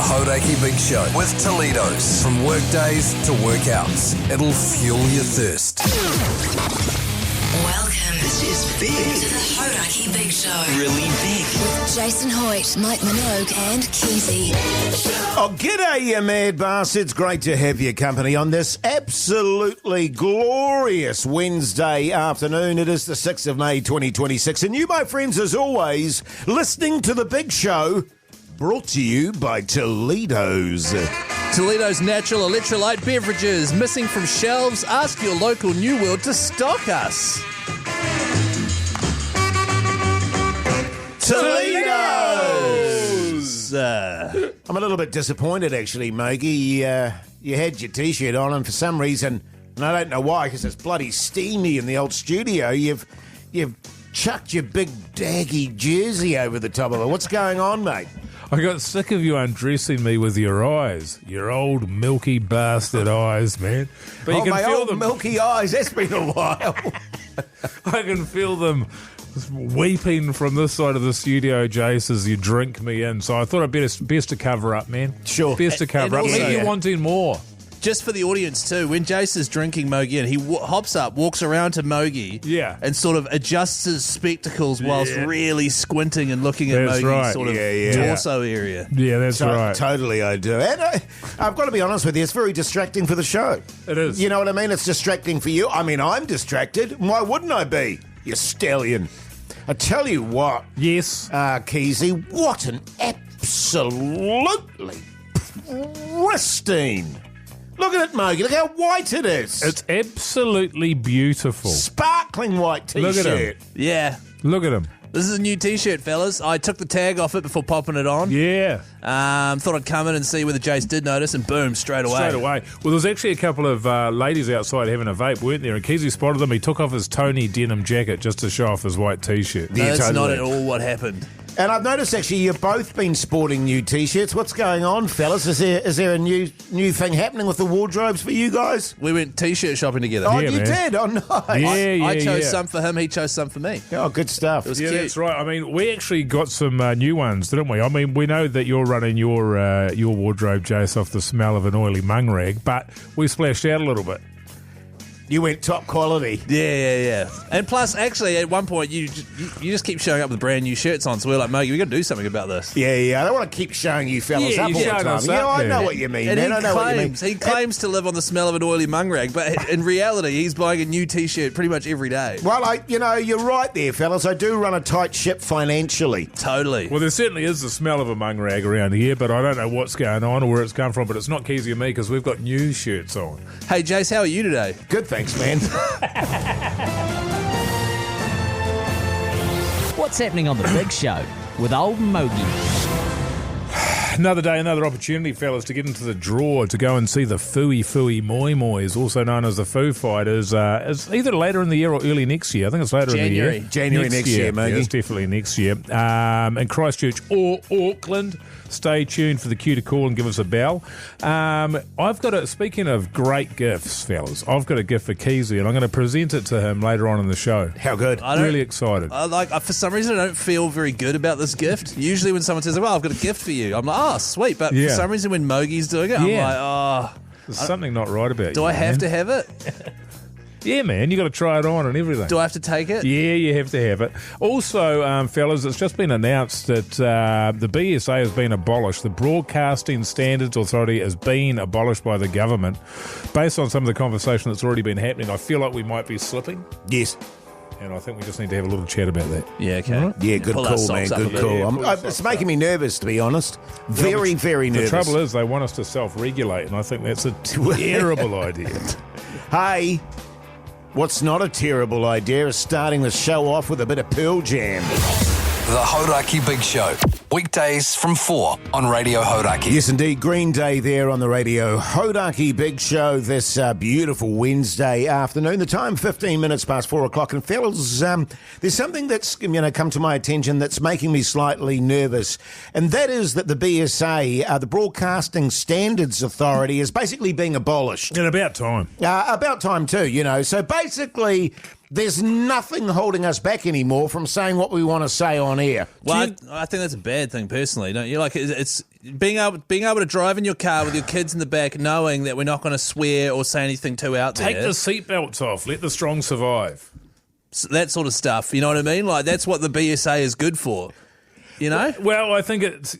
Hauraki Big Show with Toledo's. From workdays to workouts, it'll fuel your thirst. Welcome. This is big. To the Hauraki Big Show. Really big. With Jason Hoyte, Mike Minogue and Keyzie. Oh, g'day, you mad bastards. Great to have your company on this absolutely glorious Wednesday afternoon. It is the 6th of May, 2026. And you, my friends, as always, listening to The Big Show, brought to you by Toledo's. Toledo's natural electrolyte beverages missing from shelves. Ask your local New World to stock us. Toledo's! I'm a little bit disappointed, actually, Mogey. You had your T-shirt on, and for some reason, and I don't know why, because it's bloody steamy in the old studio, you've chucked your big daggy jersey over the top of it. What's going on, mate? I got sick of you undressing me with your eyes. Your old milky bastard eyes, man. But you can my feel old them. milky eyes, that's been a while. I can feel them weeping from this side of the studio, Jase, as you drink me in. So I thought I'd best to cover up, man. Sure. Best to cover up. also- You're wanting more. Just for the audience too, when Jase is drinking Mogey and he hops up, walks around to Mogey, Yeah. and sort of adjusts his spectacles whilst really squinting and looking at That's Mogey's right. sort of Yeah. torso area. Yeah, that's right. Totally, I do. And I've got to be honest with you, it's very distracting for the show. It is. You know what I mean? It's distracting for you. I mean, I'm distracted. Why wouldn't I be, you stallion? I tell you what, Yes. Keyzie, what an absolutely pristine. Look at it, Mogey. Look how white it is. It's absolutely beautiful. Sparkling white T-shirt. Look at him. Yeah. Look at him. This is a new T-shirt, fellas. I took the tag off it before popping it on. Yeah. Thought I'd come in and see whether Jase did notice, and boom, straight away. Straight away. Well, there was actually a couple of ladies outside having a vape, weren't there? And Keyzie spotted them. He took off his Tony denim jacket just to show off his white T-shirt. No, that's totally. not at all what happened. And I've noticed, actually, you've both been sporting new T-shirts. What's going on, fellas? Is there a new thing happening with the wardrobes for you guys? We went T-shirt shopping together. Oh, Yeah, you man. did? Oh, nice. Yeah, I chose yeah. some for him, he chose some for me. Oh, good stuff. It was Yeah, cute. that's right. I mean, we actually got some new ones, didn't we? I mean, we know that you're running your wardrobe, Jase, off the smell of an oily mung rag, but we splashed out a little bit. You went top quality. Yeah. And plus, actually, at one point, you just keep showing up with brand new shirts on, so we're like, Mogey, we got to do something about this. Yeah. I don't want to keep showing you fellas Yeah, up you all the showed time. us Yeah, up I there. know what you mean, And man. I know what you mean. he claims to live on the smell of an oily mung rag, but in reality, he's buying a new T-shirt pretty much every day. Well, you're right there, fellas. I do run a tight ship financially. Totally. Well, there certainly is the smell of a mung rag around here, but I don't know what's going on or where it's come from, but it's not Keyzie and me because we've got new shirts on. Hey, Jase, how are you today? Good, thanks, man. What's happening on The Big Show with old Mogey? Another day, another opportunity, fellas, to get into the draw to go and see the Fooey Moi Mois, also known as the Foo Fighters. It's either later in the year or early next year. I think it's later in the year. January next year, Mogey. Yeah, it's definitely next year. In Christchurch or Auckland. Stay tuned for the cue to call and give us a bell. Speaking of great gifts, fellas, I've got a gift for Keyzie, and I'm going to present it to him later on in the show. How good. Really excited. For some reason, I don't feel very good about this gift. Usually when someone says, well, I've got a gift for you, I'm like, oh, sweet. But Yeah. for some reason, when Mogey's doing it, I'm Yeah. like, oh, There's something not right about you. do I have man. to have it? Yeah, man, you got to try it on and everything. Do I have to take it? Yeah, you have to have it. Also, fellas, it's just been announced that the BSA has been abolished. The Broadcasting Standards Authority has been abolished by the government. Based on some of the conversation that's already been happening, I feel like we might be slipping, Yes. and I think we just need to have a little chat about that. Yeah, okay. Yeah, good Pull our call, man. socks up a Good bit. call. Yeah, pull the It's socks making up. me nervous, to be honest. Very, very nervous. The trouble is they want us to self-regulate, and I think that's a terrible idea. Hey, what's not a terrible idea is starting the show off with a bit of Pearl Jam. The Hauraki Big Show. Weekdays from 4 on Radio Hauraki. Yes, indeed. Green Day there on the Radio Hauraki Big Show this beautiful Wednesday afternoon. The time, 15 minutes past 4 o'clock. And fellas, there's something that's come to my attention that's making me slightly nervous. And that is that the BSA, the Broadcasting Standards Authority, is basically being abolished. And about time. About time too, So basically, There's nothing holding us back anymore from saying what we want to say on air. Well, I think that's a bad thing personally, don't you? Like, it's being able to drive in your car with your kids in the back, knowing that we're not going to swear or say anything too out there. Take the seatbelts off. Let the strong survive. That sort of stuff. You know what I mean? Like, that's what the BSA is good for. You know? Well, I think it's...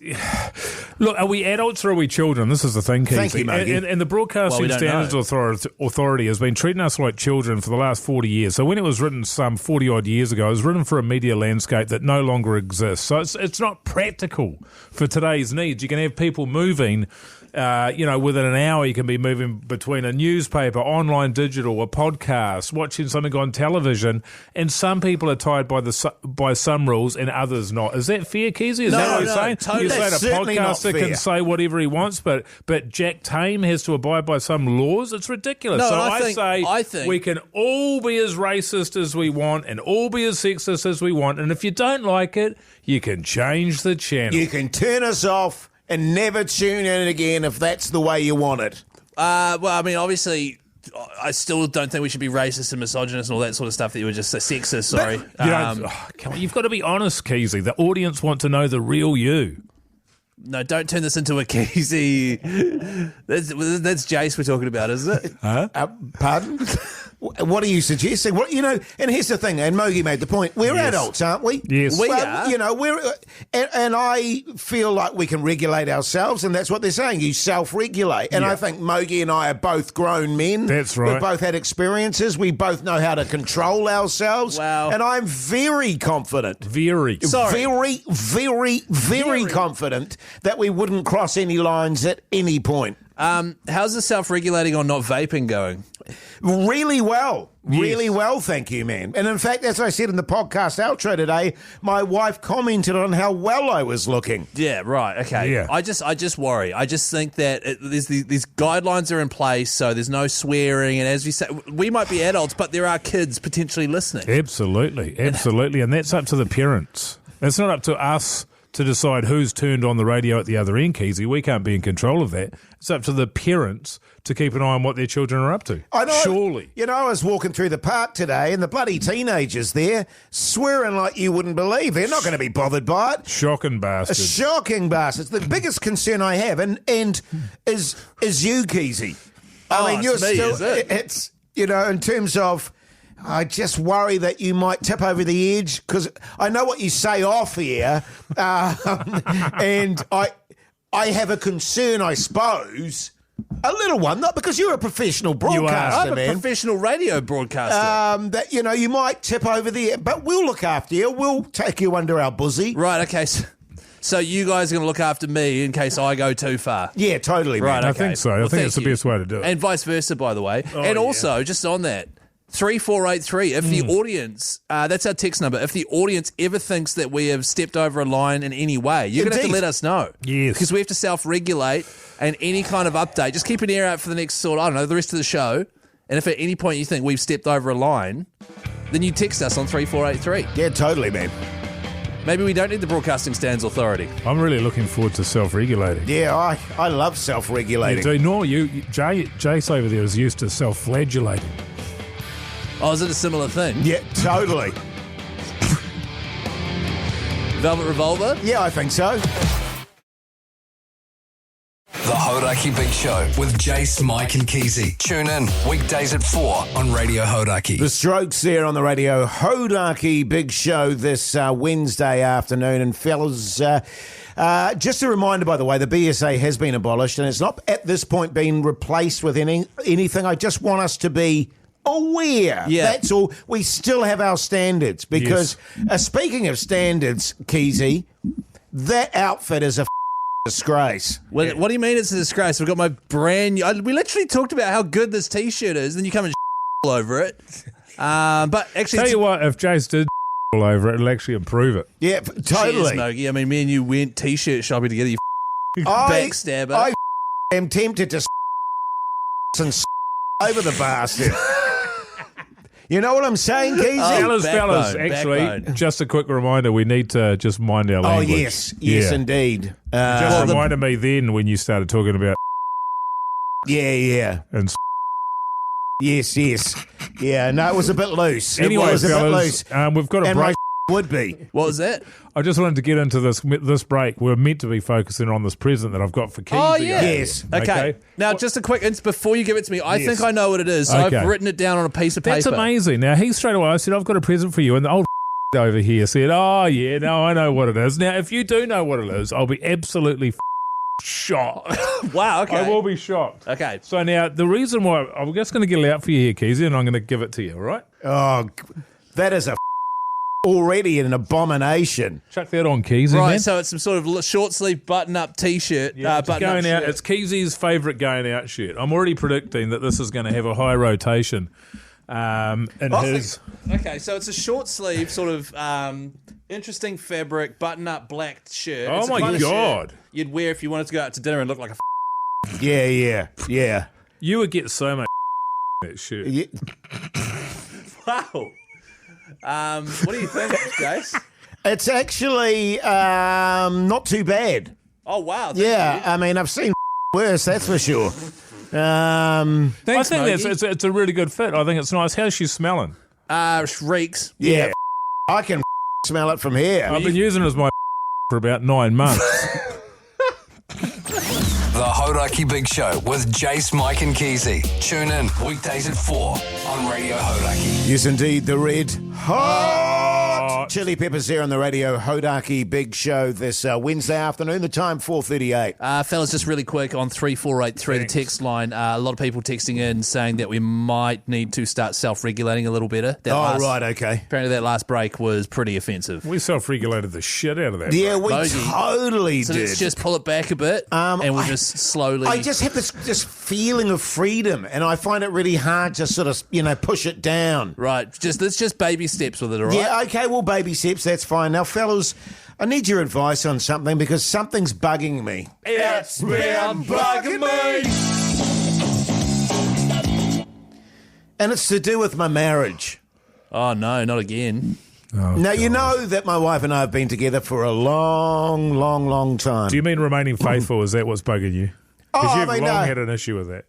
Look, are we adults or are we children? This is the thing, Keyzie. Thank you, Mogey. And the Broadcasting Standards Authority has been treating us like children for the last 40 years. So when it was written some 40-odd years ago, it was written for a media landscape that no longer exists. So it's not practical for today's needs. You can have people moving... within an hour you can be moving between a newspaper, online digital, a podcast, watching something on television, and some people are tied by some rules and others not. Is that fair, Keyzie? Is that what you're saying? Totally. You're saying That's a certainly not podcaster fair. can say whatever he wants, but Jack Tame has to abide by some laws? It's ridiculous. No, so I think we can all be as racist as we want and all be as sexist as we want, and if you don't like it, you can change the channel. You can turn us off and never tune in again if that's the way you want it. Well, I mean, obviously, I still don't think we should be racist and misogynist and all that sort of stuff that you were just sexist, sorry. Come on, you've got to be honest, Keyzie. The audience want to know the real you. No, don't turn this into a Keyzie. That's Jase we're talking about, isn't it? Pardon? What are you suggesting? And here's the thing, and Mogey made the point, we're adults, aren't we? Yes. We are. We're, and I feel like we can regulate ourselves, and that's what they're saying, you self-regulate. And I think Mogey and I are both grown men. That's right. We've both had experiences. We both know how to control ourselves. Wow. And I'm very confident. Very. Sorry. Very confident that we wouldn't cross any lines at any point. How's the self-regulating on not vaping going? Really well. Yes. Really well, thank you, man. And in fact, as I said in the podcast outro today, my wife commented on how well I was looking. Yeah, right. Okay. Yeah. I just worry. I just think that these guidelines are in place, so there's no swearing. And as we say, we might be adults, but there are kids potentially listening. Absolutely. And that's up to the parents. It's not up to us to decide who's turned on the radio at the other end, Keyzie. We can't be in control of that. It's up to the parents to keep an eye on what their children are up to. I know. Surely. I was walking through the park today and the bloody teenagers there swearing like you wouldn't believe. They're not going to be bothered by it. Shocking bastards. Shocking bastards. The biggest concern I have and is you, Keyzie. It's me, is it? It's, in terms of... I just worry that you might tip over the edge because I know what you say off here, and I have a concern, I suppose, a little one, not because you're a professional broadcaster, I'm a professional radio broadcaster. that you might tip over the edge, but we'll look after you. We'll take you under our bosom. Right. Okay. So you guys are going to look after me in case I go too far. Yeah, totally, man. Right. I Okay. think so. I think it's the best way to do it. And vice versa, by the way. And also, just on that. 3483, if the audience, that's our text number, if the audience ever thinks that we have stepped over a line in any way, you're going to have to let us know. Yes. Because we have to self-regulate, and any kind of update, just keep an ear out for the next the rest of the show, and if at any point you think we've stepped over a line, then you text us on 3483. Yeah, totally, man. Maybe we don't need the Broadcasting Standards Authority. I'm really looking forward to self-regulating. Yeah, I love self-regulating. Jase over there is used to self-flagellating. Oh, is it a similar thing? Yeah, totally. Velvet Revolver? Yeah, I think so. The Hauraki Big Show with Jase, Mike and Keyzie. Tune in weekdays at 4 on Radio Hauraki. The Strokes there on the Radio Hauraki Big Show this Wednesday afternoon. And fellas, just a reminder, by the way, the BSA has been abolished and it's not at this point been replaced with anything. I just want us to be aware. Yeah. That's all. We still have our standards because, speaking of standards, Keyzie, that outfit is a disgrace. What do you mean it's a disgrace? We've got my brand new... we literally talked about how good this T-shirt is, then you come and all over it. But actually... Tell you what, if Jase did all over it, it'll actually improve it. Yeah, totally. Cheers, Mogey. I mean, me and you went T-shirt shopping together, you backstabber. I am tempted to and over the bastard. You know what I'm saying, Keyzie? Fellas, actually, backbone. just a quick reminder, we need to just mind our language. Oh, yes, indeed. Just reminded me then when you started talking about yeah. and Yes. Yeah, no, it was a bit loose. Anyway, it was a bit fellas, loose. we've got a And break. would be. What was that? I just wanted to get into this break. We're meant to be focusing on this present that I've got for Keyzie. Oh, yeah. Yes. Okay. Now, just a quick, before you give it to me, I think I know what it is. So Okay. I've written it down on a piece of paper. That's amazing. Now, he straight away, I said, I've got a present for you. And the old over here said, oh, yeah, no, I know what it is. Now, if you do know what it is, I'll be absolutely shocked. Wow, okay. I will be shocked. Okay. So now, the reason why, I'm just going to get it out for you here, Keyzie, and I'm going to give it to you, all right? Oh, that is already an abomination. Chuck that on, Keyzie, Right, man. so it's some sort of short sleeve button up T-shirt. Yeah, it's button-up going out. shirt. It's Keyzie's favourite going out shirt. I'm already predicting that this is going to have a high rotation in his. Okay, so it's a short sleeve, sort of interesting fabric, button up black shirt. Oh It's the my kind of shirt God. you'd wear if you wanted to go out to dinner and look like a. Yeah. You would get so much that shirt. Yeah. Wow. What do you think, Jace? It's actually not too bad. Oh wow. Yeah, I mean, I've seen worse, that's for sure. Thanks, I think Mogey. it's a really good fit. I think it's nice. How's she smelling? Reeks. Yeah, I can smell it from here. I've been using it as my for about 9 months. The Hauraki Big Show with Jase, Mike and Keyzie. Tune in weekdays at 4 on Radio Hauraki. Yes, indeed, the red hot chili peppers there on the Radio Hauraki Big Show this Wednesday afternoon. The time 4:38. Fellas, just really quick on 3483, the text line. A lot of people texting in saying that we might need to start self-regulating a little better. Right, okay. Apparently that last break was pretty offensive. We self-regulated the shit out of that. Yeah, break. we Mogey. totally So did. let's just pull it back a bit and we'll just slowly... I just have this feeling of freedom, and I find it really hard to sort of, push it down. Right, let's just baby steps with it, all right? Yeah, okay, well, baby steps, that's fine. Now, fellas, I need your advice on something because something's bugging me. It's been bugging me! And it's to do with my marriage. Oh, no, not again. Now, you know that my wife and I have been together for a long, long, long time. Do you mean remaining faithful? Is that what's bugging you? Oh, Because I you've mean, long no. had an issue with that.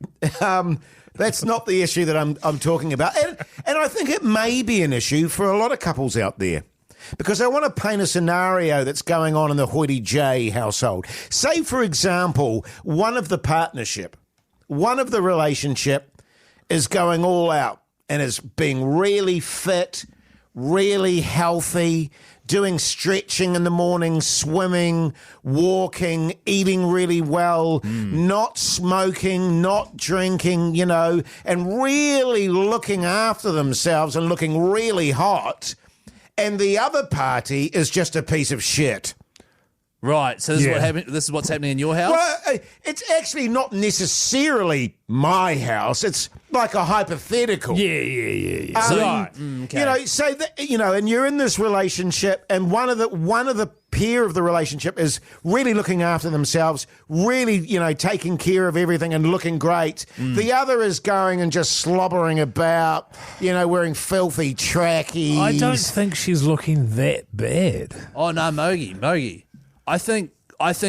That's not the issue that I'm talking about. And I think it may be an issue for a lot of couples out there. Because I want to paint a scenario that's going on in the Hoyte J household. Say, for example, one of the relationship is going all out and is being really fit, really healthy, doing stretching in the morning, swimming, walking, eating really well, not smoking, not drinking, and really looking after themselves and looking really hot. And the other party is just a piece of shit. Right, so this is what's happening in your house? Well, it's actually not necessarily my house. It's like a hypothetical. Yeah. Okay. Say that, and you're in this relationship, and one of the pair of the relationship is really looking after themselves, really, taking care of everything and looking great. The other is going and just slobbering about, wearing filthy trackies. I don't think she's looking that bad. Oh, no, Mogey. I think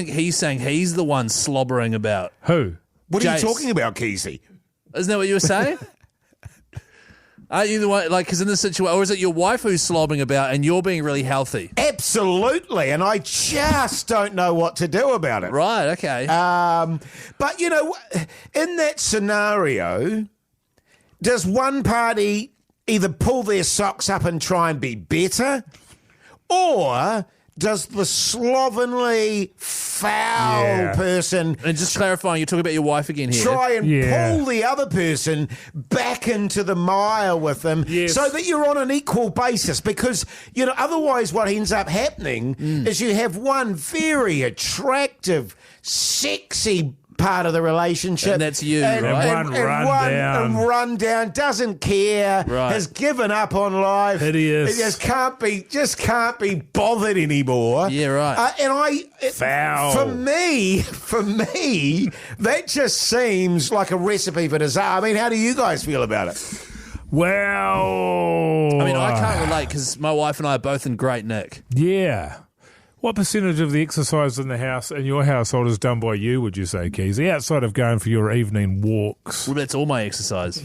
he's saying he's the one slobbering about. Who? What are you Jase. talking about, Keyzie? Isn't that what you were saying? Aren't you the one, because in this situation, or is it your wife who's slobbering about and you're being really healthy? Absolutely, and I just don't know what to do about it. Right, okay. But, in that scenario, does one party either pull their socks up and try and be better, or does the slovenly, foul person and just clarifying, you're talking about your wife again here. try and pull the other person back into the mire with them so that you're on an equal basis? Because, otherwise what ends up happening is you have one very attractive, sexy part of the relationship. And that's you, and, right? And run down, doesn't care, Right. has given up on life. Hideous. It just can't be bothered anymore. Yeah, right. Foul. For me, that just seems like a recipe for disaster. I mean, how do you guys feel about it? Well, I mean, I can't relate because my wife and I are both in great nick. Yeah. What percentage of the exercise in the house in your household is done by you, would you say, Keyzie, outside of going for your evening walks? Well, that's all my exercise.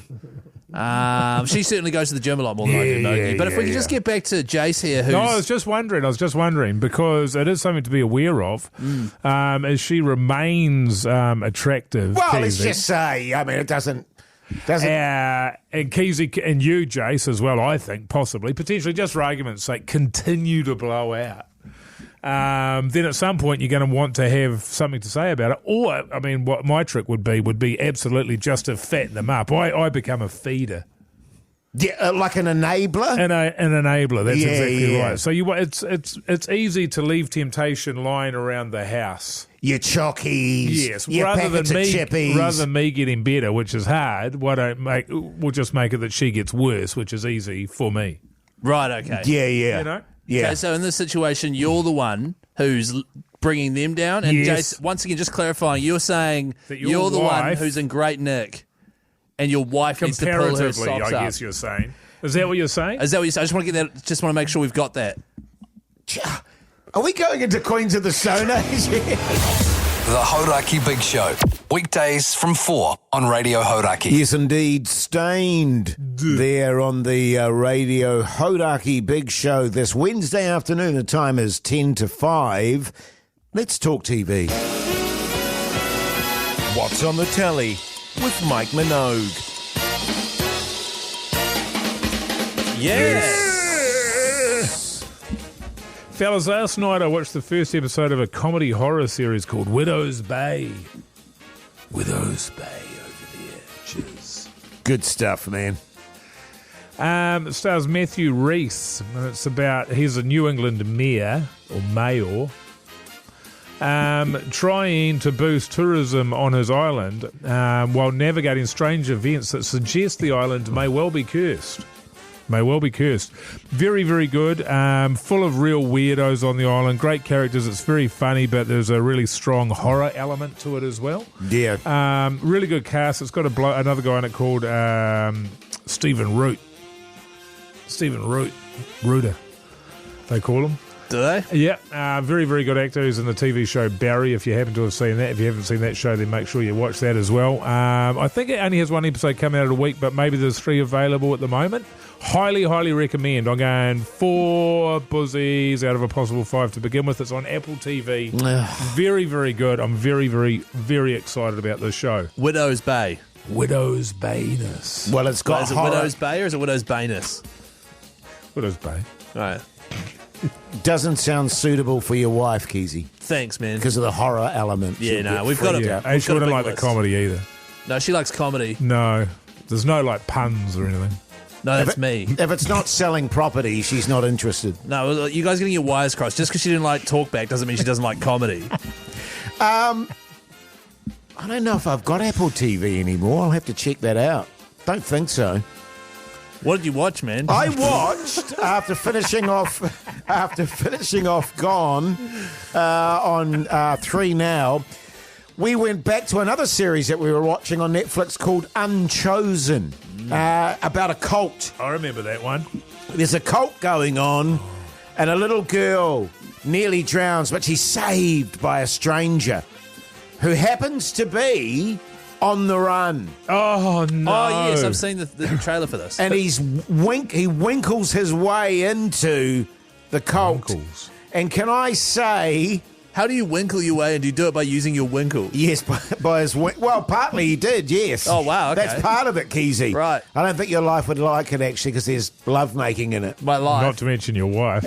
She certainly goes to the gym a lot more than I do, Mogey. But if we could just get back to Jase here, who's... No, I was just wondering because it is something to be aware of as she remains attractive. Well, Keyzie. let's just say, I mean, it doesn't. And Keyzie and you, Jase, as well, I think, possibly, potentially, just for argument's sake, continue to blow out. Then at some point you're going to want to have something to say about it. Or, I mean, what my trick would be absolutely just to fatten them up. I become a feeder. Yeah, like an enabler? An enabler, that's exactly yeah. right. So it's easy to leave temptation lying around the house. Your chockies, yes, your packets of chippies. Rather than me getting better, which is hard, we'll just make it that she gets worse, which is easy for me. Right, okay. Yeah. You know? Yeah. Okay, so in this situation, you're the one who's bringing them down. And Yes. Jase, once again, just clarifying, you're saying That you're the one wife- who's in great nick and your wife needs to pull her Comparatively, socks I up. guess you're saying. Is that what you're saying? Is that what you're saying? I just want to get that. Just want to make sure we've got that. Are we going into Queens of the Stone Age? The Hauraki Big Show. Weekdays from 4 on Radio Hauraki. Yes, indeed. Stained there on the Radio Hauraki Big Show this Wednesday afternoon. The time is 10 to 5. Let's talk TV. What's on the telly with Mike Minogue. Yes. Fellas, last night I watched the first episode of a comedy horror series called Widow's Bay. Widow's Bay over there. Cheers. Good stuff, man. It stars Matthew Reese. And it's about, he's a New England mayor, trying to boost tourism on his island while navigating strange events that suggest the island may well be cursed. Very, very good. Full of real weirdos on the island. Great characters. It's very funny, but there's a really strong horror element to it as well. Yeah. Really good cast. It's got another guy in it called Stephen Root. Rooter, they call him. Do they? Yeah, very, very good actor. He's in the TV show Barry, if you happen to have seen that. If you haven't seen that show, then make sure you watch that as well. I think it only has one episode coming out a week, but maybe there's 3 available at the moment. Highly, highly recommend. I'm going 4 buzzies out of a possible 5 to begin with. It's on Apple TV. Very, very good. I'm very, very, very excited about this show. Widow's Bay. Widow's Bayness. Well, it's got Is it horror. Widow's Bay or is it Widow's Bayness? Widow's Bay. All right. Doesn't sound suitable for your wife, Keyzie, Thanks, man. because of the horror element. Yeah, She'll no, get we've got freaked to- out. And she got a wouldn't big like the list. comedy either. No, she likes comedy. No. There's no, puns or anything. No, that's me. If it's not selling property, she's not interested. No, you guys getting your wires crossed. Just because she didn't like talkback doesn't mean she doesn't like comedy. I don't know if I've got Apple TV anymore. I'll have to check that out. Don't think so. What did you watch, man? I watched after finishing off Gone on 3 Now. We went back to another series that we were watching on Netflix called Unchosen, about a cult. I remember that one. There's a cult going on, and a little girl nearly drowns, but she's saved by a stranger who happens to be on the run. Oh, no. Oh, yes, I've seen the trailer for this. And he winkles his way into the cult. Winkles. And can I say, How do you winkle your way, and do you do it by using your winkle? yes, by his well, partly he did, yes. Oh, wow, okay. That's part of it, Keyzie. Right. I don't think your life would like it, actually, because there's lovemaking in it. My life. Not to mention your wife.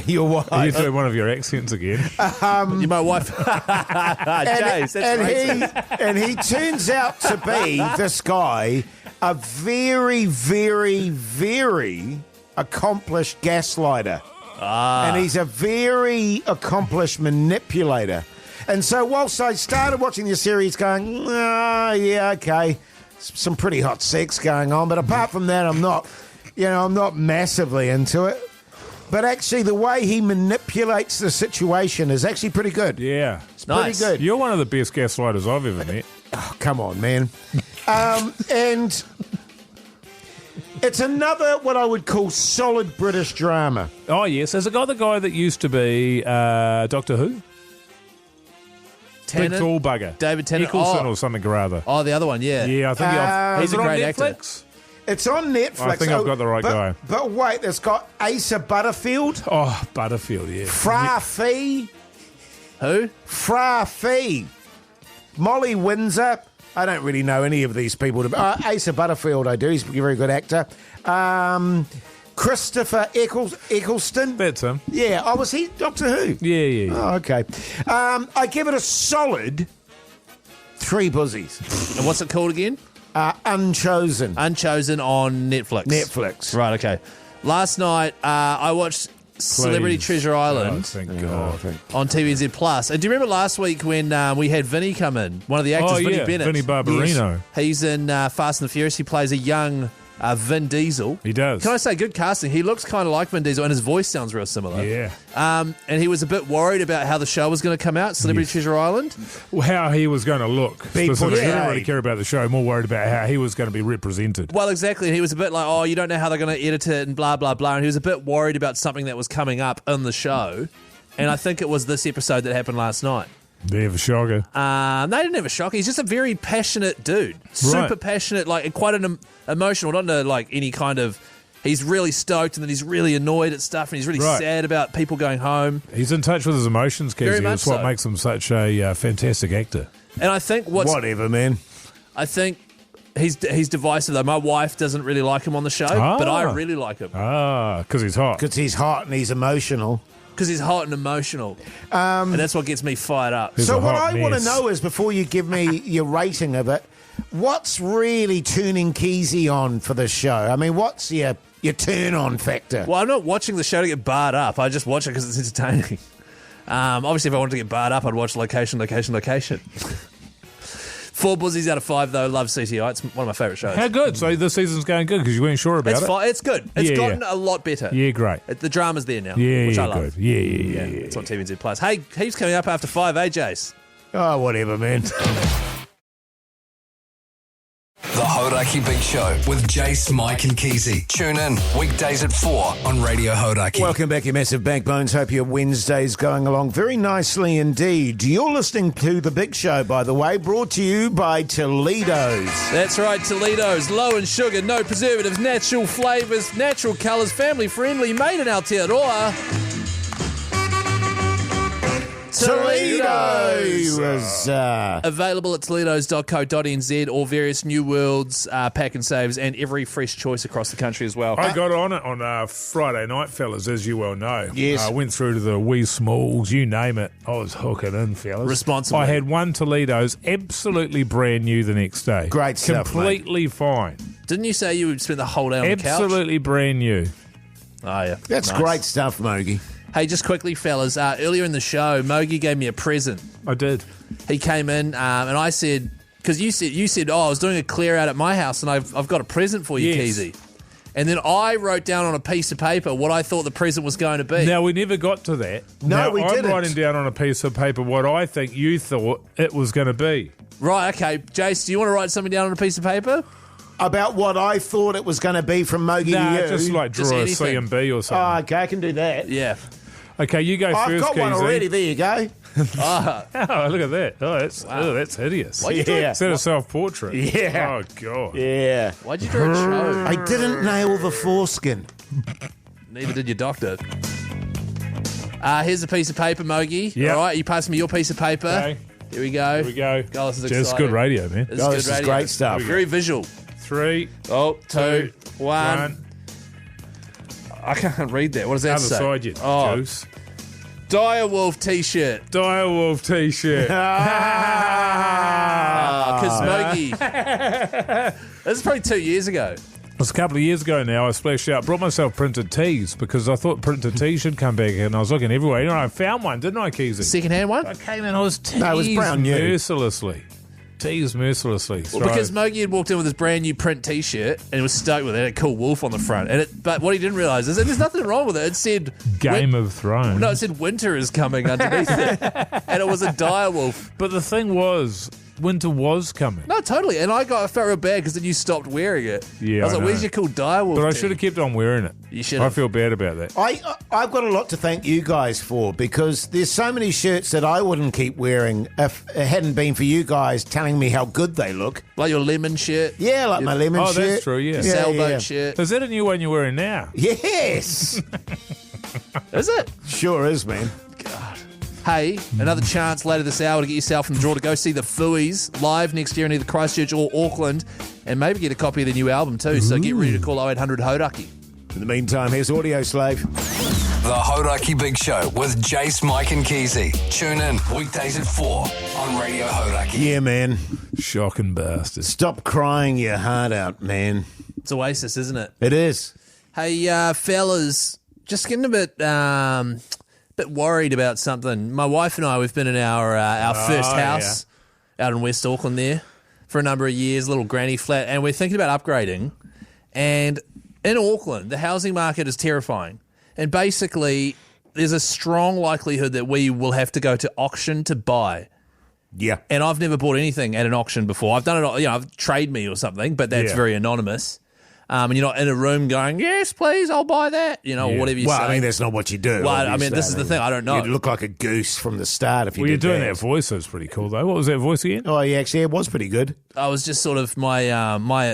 Your wife. Are you doing one of your accents again? You're my wife. Jase, that's racist. and he turns out to be, this guy, a very, very, very accomplished gaslighter. And he's a very accomplished manipulator. And so whilst I started watching the series going, yeah, okay, some pretty hot sex going on, but apart from that, I'm not massively into it. But actually, the way he manipulates the situation is actually pretty good. Yeah. It's Nice. pretty good. You're one of the best gaslighters I've ever met. Oh, come on, man. And it's another what I would call solid British drama. Oh, yes. Has it got the guy that used to be Doctor Who? Big Tennant? tall bugger. David Tennant. Nicholson or something or other. Oh, the other one, yeah. Yeah, I think he's is a it on great actor. Netflix? It's on Netflix. I think I've got the right guy. But wait, it's got Asa Butterfield, Oh, Butterfield, yeah. Fra Fee, Who? Fra Fee, Molly Windsor. I don't really know any of these people. Asa Butterfield, I do. He's a very good actor. Christopher Eccleston. That's him. Yeah. Oh, was he Doctor Who? Yeah. Oh, okay. I give it a solid 3 buzzies. And what's it called again? Unchosen. Unchosen on Netflix. Netflix. Right, okay. Last night, I watched Celebrity Please. Treasure Island Oh, thank God. on TVNZ Plus. And do you remember last week when we had Vinny come in? One of the actors, Vinny Bennett. Vinny Barbarino. Yes. He's in Fast and the Furious. He plays a young Vin Diesel. He does. Can I say, good casting. He looks kind of like Vin Diesel, and his voice sounds real similar. Yeah. And he was a bit worried about how the show was going to come out, Celebrity Treasure Island. How he was going to look. Specifically. He didn't really Yeah. care about the show, more worried about how he was going to be represented. Well, exactly. And he was a bit like, oh, you don't know how they're going to edit it and blah, blah, blah. And he was a bit worried about something that was coming up in the show. And I think it was this episode that happened last night. They have a shocker. They didn't have a shock. He's just a very passionate dude. Super passionate, like quite an emotional, not in like any kind of... He's really stoked and then he's really annoyed at stuff and he's really sad about people going home. He's in touch with his emotions, Very Keyzie. much That's what so. makes him such a fantastic actor. And I think Whatever, man. I think he's divisive though. My wife doesn't really like him on the show, but I really like him. Because he's hot. Because he's hot and he's emotional. Because he's hot and emotional. And that's what gets me fired up. He's So a what hot I want to mess. know is, before you give me your rating of it, what's really turning Keyzie on for this show? I mean, what's your turn-on factor? Well, I'm not watching the show to get barred up. I just watch it because it's entertaining. Obviously, if I wanted to get barred up, I'd watch Location. 4 buzzies out of 5, though. Love CTI. It's one of my favourite shows. How good? So this season's going good because you weren't sure about It's it? fine. It's good. It's Yeah, gotten a lot better. Yeah, great. The drama's there now, Yeah, which yeah, I love. good. Yeah. It's on TVNZ Plus. Hey, he's coming up after 5, Jase? Oh, whatever, man. The Hauraki Big Show with Jase, Mike and Keyzie. Tune in weekdays at 4 on Radio Hauraki. Welcome back, you massive backbones. Hope your Wednesday's going along very nicely indeed. You're listening to The Big Show, by the way, brought to you by Toledo's. That's right, Toledo's. Low in sugar, no preservatives, natural flavours, natural colours, family friendly, made in Aotearoa. Toledo's. Available at toledos.co.nz or various New Worlds, pack and saves, and every fresh choice across the country as well. I got on it on Friday night, fellas, as you well know. Yes. I went through to the wee smalls, you name it. I was hooking in, fellas. Responsibly. I had one Toledo's absolutely brand new the next day. Great stuff, Completely fine. Didn't you say you would spend the whole day on the couch? Absolutely brand new. Oh, yeah. That's Nice. great stuff, Mogey. Hey, just quickly, fellas, earlier in the show, Mogey gave me a present. I did. He came in and I said, because you said, oh, I was doing a clear out at my house and I've got a present for you, Yes. Keyzie. And then I wrote down on a piece of paper what I thought the present was going to be. Now, we never got to that. No, now, we I'm didn't. writing down on a piece of paper what I think you thought it was going to be. Right, okay. Jace, do you want to write something down on a piece of paper? About what I thought it was going to be from Mogey Nah, to you. just like Just draw a anything. C and B or something. Oh, okay, I can do that. Yeah. Okay, you go I've first, got one Keyzie. already. There you go. Oh, look at that. Oh, that's hideous. Why'd you do Yeah. Is that a self-portrait? Yeah. Oh, God. Yeah. Why'd you draw a show? I didn't nail the foreskin. Neither did your doctor. Here's a piece of paper, Mogey. Yeah. All right, you pass me your piece of paper. Okay. Here we go. Here we go. God, this is Just exciting. good radio, man. This is Oh, good this is radio. great stuff. Very visual. 3, Oh, 2, 1. 1. I can't read that. What does that Other say? side, you Oh, juice. Direwolf t-shirt. Direwolf T-shirt. Because Mogey. This is probably 2 years ago. It was a couple of years ago now. I splashed out, brought myself printed tees because I thought printed tees should come back, and I was looking everywhere. You know, I found one, didn't I, Keyzie? Second-hand one? I came in, I was teased No, it was brand new. mercilessly. Teased mercilessly. Well, because Mogey had walked in with his brand new print T-shirt and was stoked with it. It had a cool wolf on the front. But what he didn't realise is that there's nothing wrong with it. It said... Game of Thrones. No, it said winter is coming underneath it. And it was a dire wolf. But the thing was, winter was coming. No, totally. And I felt real bad because then you stopped wearing it. Yeah, I was I like, know. where's your cool direwolf? But I tee? should have kept on wearing it. You should I have. feel bad about that. I've got a lot to thank you guys for, because there's so many shirts that I wouldn't keep wearing if it hadn't been for you guys telling me how good they look. Like your lemon shirt. Yeah, like my lemon shirt. That's true, yeah. Sailboat shirt. Is that a new one you're wearing now? Yes. Is it? Sure is, man. Hey, another chance later this hour to get yourself in the draw to go see the Fooeyes live next year in either Christchurch or Auckland, and maybe get a copy of their new album too. So get ready to call 0800 Hauraki. In the meantime, here's Audio Slave. The Hauraki Big Show with Jase, Mike and Keyzie. Tune in weekdays at 4 on Radio Hauraki. Yeah, man. Shocking bastards. Stop crying your heart out, man. It's Oasis, isn't it? It is. Hey, fellas, just getting a bit worried about something. My wife and I, we've been in our first house out in West Auckland there for a number of years, little granny flat, and we're thinking about upgrading. And in Auckland, the housing market is terrifying. And basically, there's a strong likelihood that we will have to go to auction to buy. Yeah. And I've never bought anything at an auction before. I've done it, I've Trade Me or something, but that's very anonymous. And you're not in a room going, yes, please, I'll buy that, or whatever you say. Well, I mean, that's not what you do. Well, I obviously. mean, this is the thing. I don't know. You'd look like a goose from the start if you Well, you're did doing that voice. That was pretty cool, though. What was that voice again? Oh, yeah, actually, it was pretty good. I was just sort of my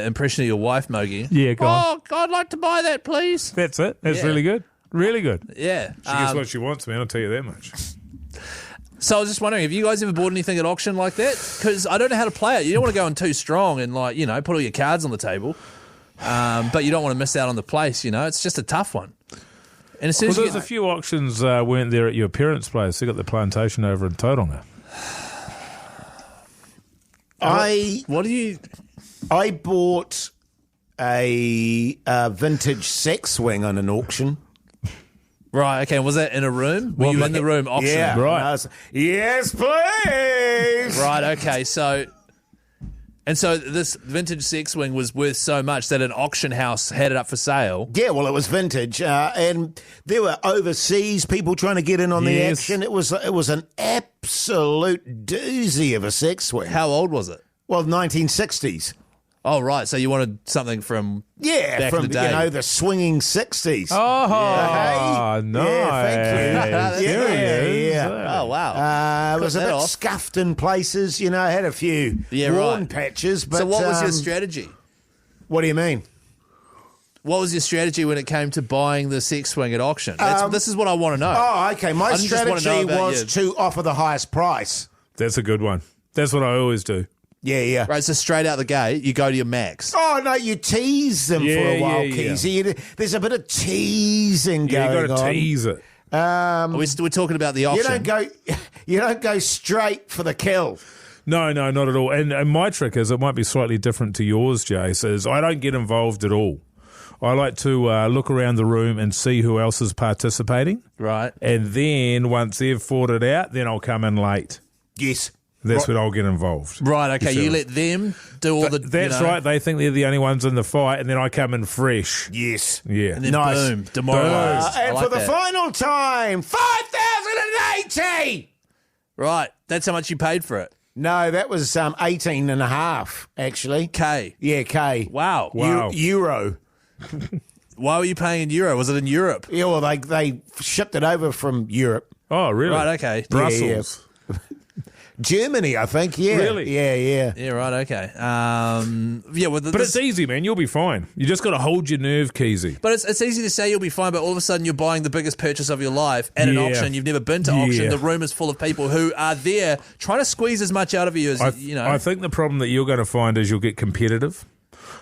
impression of your wife, Mogey. Yeah, go on. Oh, I'd like to buy that, please. That's it. That's Yeah. really good. Really good. Yeah. She gets what she wants, man. I'll tell you that much. So I was just wondering, have you guys ever bought anything at auction like that? Because I don't know how to play it. You don't want to go in too strong and, put all your cards on the table. But you don't want to miss out on the place, It's just a tough one. And as soon as There's a few auctions weren't there at your parents' place. They got the plantation over in Tauranga. I bought a vintage sex swing on an auction. Right, okay. Was that in a room? Were you in the room auctioning? Yeah. Right. Yes, please. Right, okay. So this vintage sex swing was worth so much that an auction house had it up for sale. Yeah, well, it was vintage, and there were overseas people trying to get in on the Yes. action. It was an absolute doozy of a sex swing. How old was it? Well, 1960s. Oh, right. So you wanted something from back from in the day. the swinging 60s. Oh, Yeah. nice. Yeah, thank you. Yeah. Oh, wow. It was a Cut bit that off. scuffed in places, it had a few worn right. patches. But, So what was your strategy? What do you mean? What was your strategy when it came to buying the sex swing at auction? This is what I want to know. Oh, okay. My I didn't just wanna strategy know about was you. to offer the highest price. That's a good one. That's what I always do. Yeah. Right, so straight out the gate, you go to your max. Oh, no, you tease them for a while, yeah. Keyzie. There's a bit of teasing Yeah, going you got to on. tease it. We're talking about the You auction. don't go straight for the kill. No, not at all. And my trick is, it might be slightly different to yours, Jase, is I don't get involved at all. I like to look around the room and see who else is participating. Right. And then once they've fought it out, then I'll come in late. Yes. That's when I'll get involved. Right, okay. You You feel let them do all the... That's right. They think they're the only ones in the fight, and then I come in fresh. Yes. Yeah. And then Nice. boom, demoralised. I And like for the that. final time, 5,080. Right, that's how much you paid for it. No, that was 18 and a half, actually. K. Yeah, K. Wow. Wow. Euro. Why were you paying in euro? Was it in Europe? Yeah, well, they shipped it over from Europe. Oh, really? Right, okay. Brussels. Germany, I think, yeah. Really? Yeah. Yeah, right, okay. But it's easy, man. You'll be fine. You just got to hold your nerve, Keyzie. But it's easy to say you'll be fine, but all of a sudden you're buying the biggest purchase of your life at an Yeah. auction. You've never been to auction. Yeah. The room is full of people who are there trying to squeeze as much out of you as, I think the problem that you're going to find is you'll get competitive.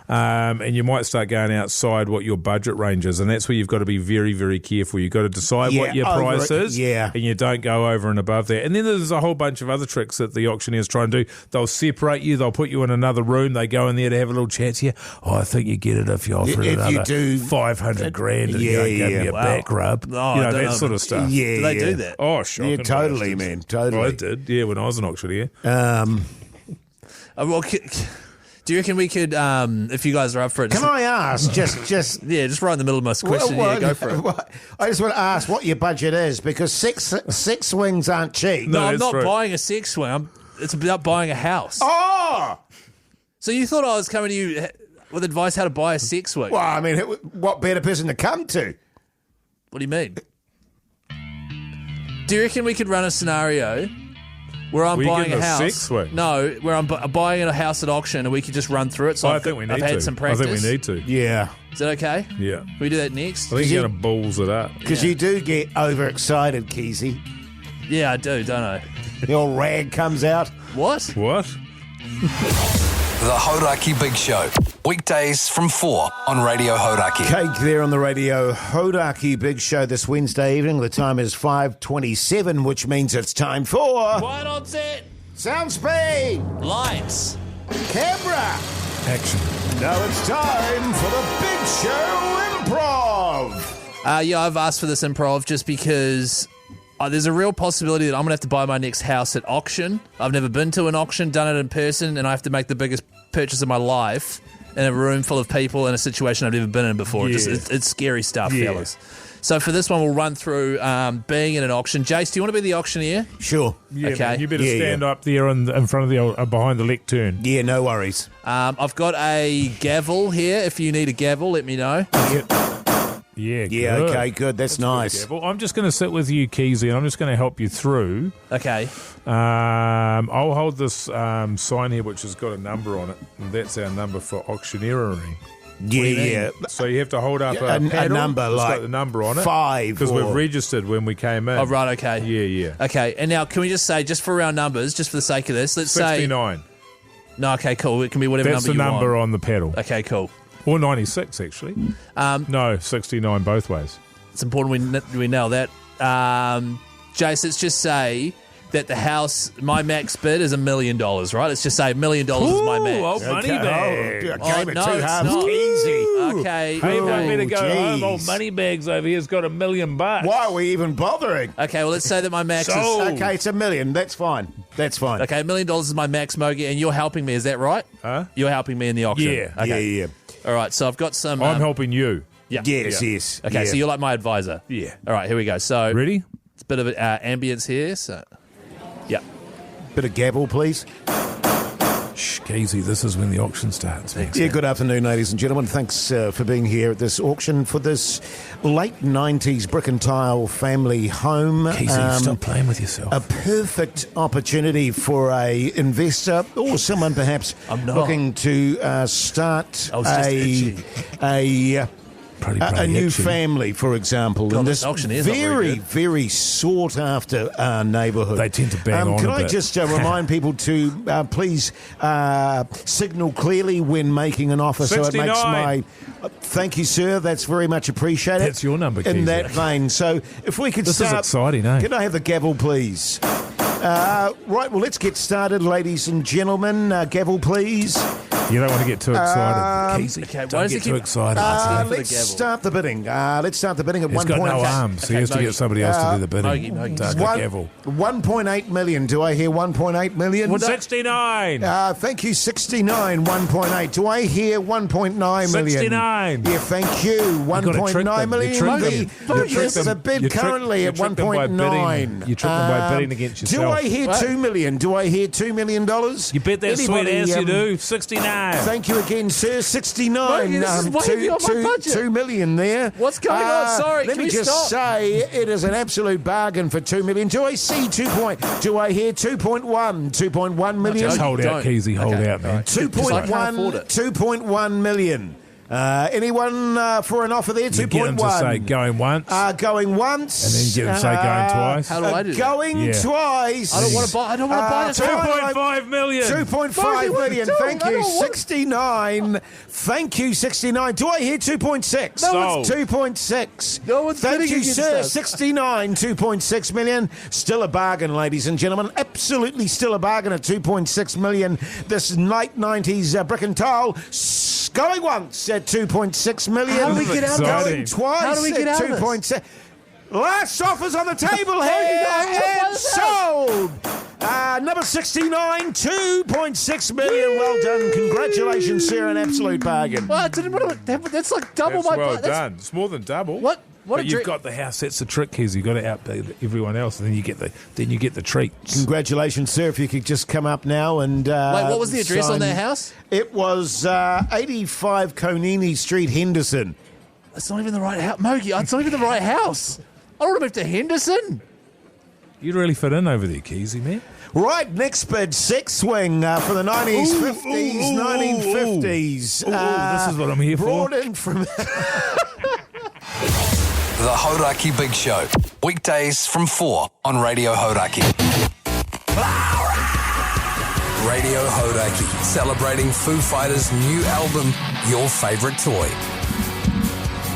And you might start going outside what your budget range is, and that's where you've got to be very, very careful. You've got to decide what your price is, and you don't go over and above that. And then there's a whole bunch of other tricks that the auctioneers try and do. They'll separate you. They'll put you in another room. They go in there to have a little chat to you. Oh, I think you get it if you offer it If you another do 500 grand and you don't give me a back rub. Oh, I don't that know. sort of stuff. Yeah, Do they do that? Oh, shocking. Yeah, totally, bastards. man, totally. I did, when I was an auctioneer. Well, do you reckon we could, if you guys are up for it? Can I ask, just just right in the middle of my question. Yeah, go for it. I just want to ask what your budget is, because six swings aren't cheap. No, I'm that's not true. buying a sex swing. It's about buying a house. Oh! So you thought I was coming to you with advice how to buy a sex week? Well, I mean, what better person to come to? What do you mean? Do you reckon we could run a scenario where I'm buying a house? Sex week? No, where I'm buying a house at auction and we could just run through it. So I think we need to. I've had some practice. I think we need to. Yeah. Is that okay? Yeah. Can we do that next? I think you're going to balls it up. Because you do get overexcited, Keyzie. Yeah, I do, don't I? The old rag comes out. What? What? The Hauraki Big Show. Weekdays from 4 on Radio Hauraki. Cake there on the Radio Hauraki Big Show this Wednesday evening. The time is 5:27, which means it's time for... Quiet on set. Sound speed. Lights. Camera. Action. Now it's time for the Big Show Improv. Yeah, I've asked for this improv just because there's a real possibility that I'm going to have to buy my next house at auction. I've never been to an auction, done it in person, and I have to make the biggest purchase of my life in a room full of people in a situation I've never been in before. Yeah. It's scary stuff, Yeah. fellas. So for this one, we'll run through being in an auction. Jace, do you want to be the auctioneer? Sure. Yeah, Okay. man, you better Yeah, stand up there in front of the behind the lectern. Yeah, no worries. I've got a gavel here. If you need a gavel, let me know. Yeah, Yeah, good. okay, good. That's nice. Well, I'm just going to sit with you, Keyzie, and I'm just going to help you through. Okay. I'll hold this sign here, which has got a number on it, and that's our number for auctioneering. Yeah. So you have to hold up A a paddle number that's like got the number on it. 5 because or- we've registered when we came in. Oh, right, okay. Yeah. Okay, and now can we just say, just for round numbers, just for the sake of this, let's 69. say... No, okay, cool. It can be whatever That's number the you number want. on the paddle. Okay, cool. Or 96, actually. No, 69 both ways. It's important we nail that. Jace, let's just say that the house, my max bid is $1 million, right? Let's just say $1 million is my max. Ooh, old money bag. Oh, Oh, game of no, two it's halves. not. Easy. Okay. Hey, Oh, want me to go home? jeez. Old money bags over here's got $1 million. Why are we even bothering? Okay, well, let's say that my max is... Sold. Okay, it's $1 million. That's fine. That's fine. Okay, $1 million is my max, Mogey, and you're helping me, is that right? Huh? You're helping me in the auction? Yeah. Okay. Yeah. All right, so I've got some... I'm helping you. Yeah. Yes. Okay, yeah. so you're like my advisor. Yeah. All right, here we go. So Ready? it's a bit of ambience here. So, yeah. Bit of gavel, please. Shh, Keyzie, this is when the auction starts. Yeah, good afternoon, ladies and gentlemen. Thanks for being here at this auction for this late 90s brick and tile family home. Keyzie, stop playing with yourself. A perfect opportunity for a investor or someone perhaps I'm not. looking to start I was just itchy. a new family, for example, God, in this this auction is not very very, good. very sought after neighbourhood. They tend to bang on Can a I bit. just remind people to please signal clearly when making an offer, so it makes 69. my. Thank you, sir. That's very much appreciated. That's your number, in Keyzie. that vein. So, if we could This is start, exciting, eh? Can I have the gavel, please? Right. Well, let's get started, ladies and gentlemen. Gavel, please. You don't want to get too excited, Keyzie. okay, why Don't does get he too keep- excited. for the Let's gavel. start the bidding. Let's start the bidding at He's 1 got point. no arms, so he Okay, has to Mogey. get somebody else to do the bidding. Mogey. Dark One- gavel. 1.8 million. Do I hear 1.8 million? 69. Thank you, 69, 1.8. Do I hear 1.9 million? 69. Yeah, thank you, gotta trick 1.9 them. million. You trick The- them. You the- trick the them. bid You trick- currently you at trick them by 1.9. bidding. You trick them by bidding against Do yourself. I hear What? 2 million? Do I hear $2 million? You bet that sweet Anybody, ass you do. 69. Thank you again, sir. 69. Mogey, this is way beyond my budget. 2 million there. What's going on? Sorry, Let can me we just stop? say it is an absolute bargain for 2 million. Do I see 2 point? Do I hear 2.1? 2.1 million? Just hold out, Don't. Keyzie. Hold Okay, out, man. all right. 2.1, 2.1 million. Anyone for an offer there? You 2.1. get him to say going once, Going once. and then you get him to say going twice. How do I do that? Going Yeah. twice. I don't want to buy. I don't want to buy this. 2.5 million. 2.5 Mogey, what are you million. doing? Thank I you. don't want- 69. Thank you, 69. Do I hear 2.6? No, it's 2.6. No one's Thank bidding you, against sir. us. 69, 2.6 million. Still a bargain, ladies and gentlemen. Absolutely still a bargain at 2.6 million. This late 90s brick and tile going once at 2.6 million. How do we get out of this? Going twice How do we get at out of this? 2.6. Last offers on the table here I don't and want sold. Number 69, 2.6 million. Well done. Congratulations, sir. An absolute bargain. Well, I didn't want to, that's like double That's my well budget. done. It's more than double. What? But you've got the house. That's the trick, Keyzie. You've got to outbid everyone else, and then you get the treats. Congratulations, sir. If you could just come up now and... Wait, what was the address on that house? It was 85 Conini Street, Henderson. It's not even the right house. Mogey, it's not even the right house. I don't want to move to Henderson. You'd really fit in over there, Keyzie, man. Right, next bid, sex swing for the 90s, 50s, 1950s. This is what I'm here for. Brought in from... The Hauraki Big Show. Weekdays from 4 on Radio Hauraki. Radio Hauraki, celebrating Foo Fighters' new album, Your Favourite Toy.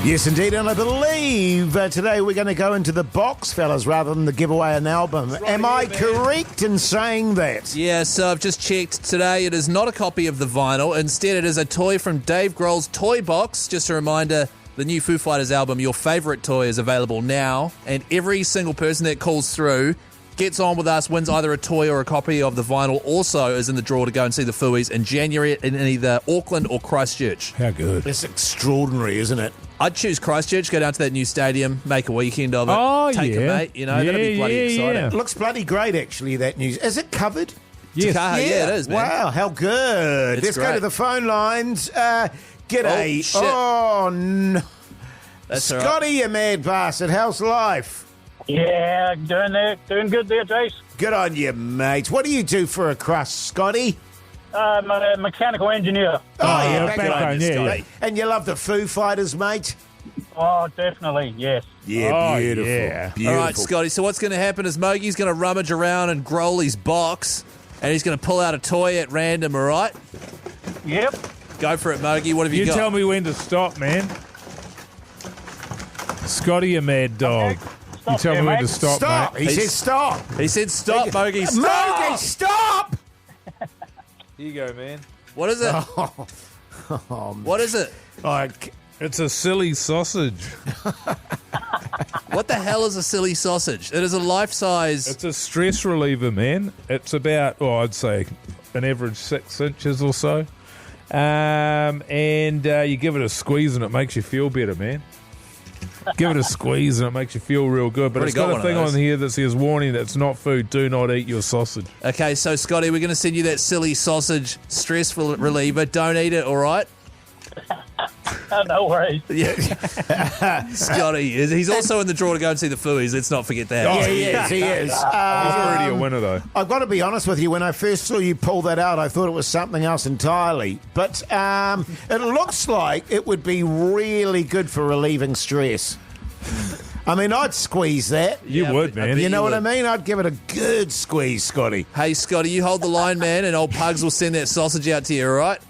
Yes, indeed, and I believe today we're going to go into the box, fellas, rather than the giveaway an album. Am I correct in saying that? Yeah, so I've just checked today. It is not a copy of the vinyl. Instead, it is a toy from Dave Grohl's Toy Box. Just a reminder, the new Foo Fighters album, Your Favourite Toy, is available now, and every single person that calls through gets on with us, wins either a toy or a copy of the vinyl, also is in the draw to go and see the Fooies in January in either Auckland or Christchurch. How good. It's extraordinary, isn't it? I'd choose Christchurch, go down to that new stadium, make a weekend of it, take a mate, that'd be bloody exciting. It looks bloody great, actually, that news. Is it covered? Yes. Yeah, it is, man. Wow, how good. Let's go to the phone lines. G'day. Oh, shit. Oh, no. That's all Scotty, you mad bastard. How's life? Yeah, doing good there, Jase. Good on you, mate. What do you do for a crust, Scotty? I'm a mechanical engineer. Yeah, background, yeah. And you love the Foo Fighters, mate? Oh, definitely, yes. Yeah, beautiful. yeah. Beautiful. All right, Scotty, so what's going to happen is Mogey's going to rummage around in Grohley's box, and he's going to pull out a toy at random, all right? Yep. Go for it, Mogey. What have you got? You tell me when to stop, man. Scotty, you mad dog. Okay. You tell me when to stop, Stop. mate. He said stop. He said stop, Mogey. Stop! Mogey, stop! Here you go, man. What is it? What is it? It's a silly sausage. What the hell is a silly sausage? It is a life-size... It's a stress reliever, man. It's about, I'd say, an average 6 inches or so. And you give it a squeeze and it makes you feel better, man. Give it a squeeze and it makes you feel real good. But it's got a thing on here that says, warning, that's not food. Do not eat your sausage. Okay, so, Scotty, we're going to send you that silly sausage stress reliever. Don't eat it, all right? No worries. Yeah. Scotty, he's also in the draw to go and see the Fooies. Let's not forget that. Yeah, he is. He is. He's already a winner, though. I've got to be honest with you. When I first saw you pull that out, I thought it was something else entirely. But it looks like it would be really good for relieving stress. I mean, I'd squeeze that. You would, man. You know what I mean? I'd give it a good squeeze, Scotty. Hey, Scotty, you hold the line, man, and old Pugs will send that sausage out to you, all right?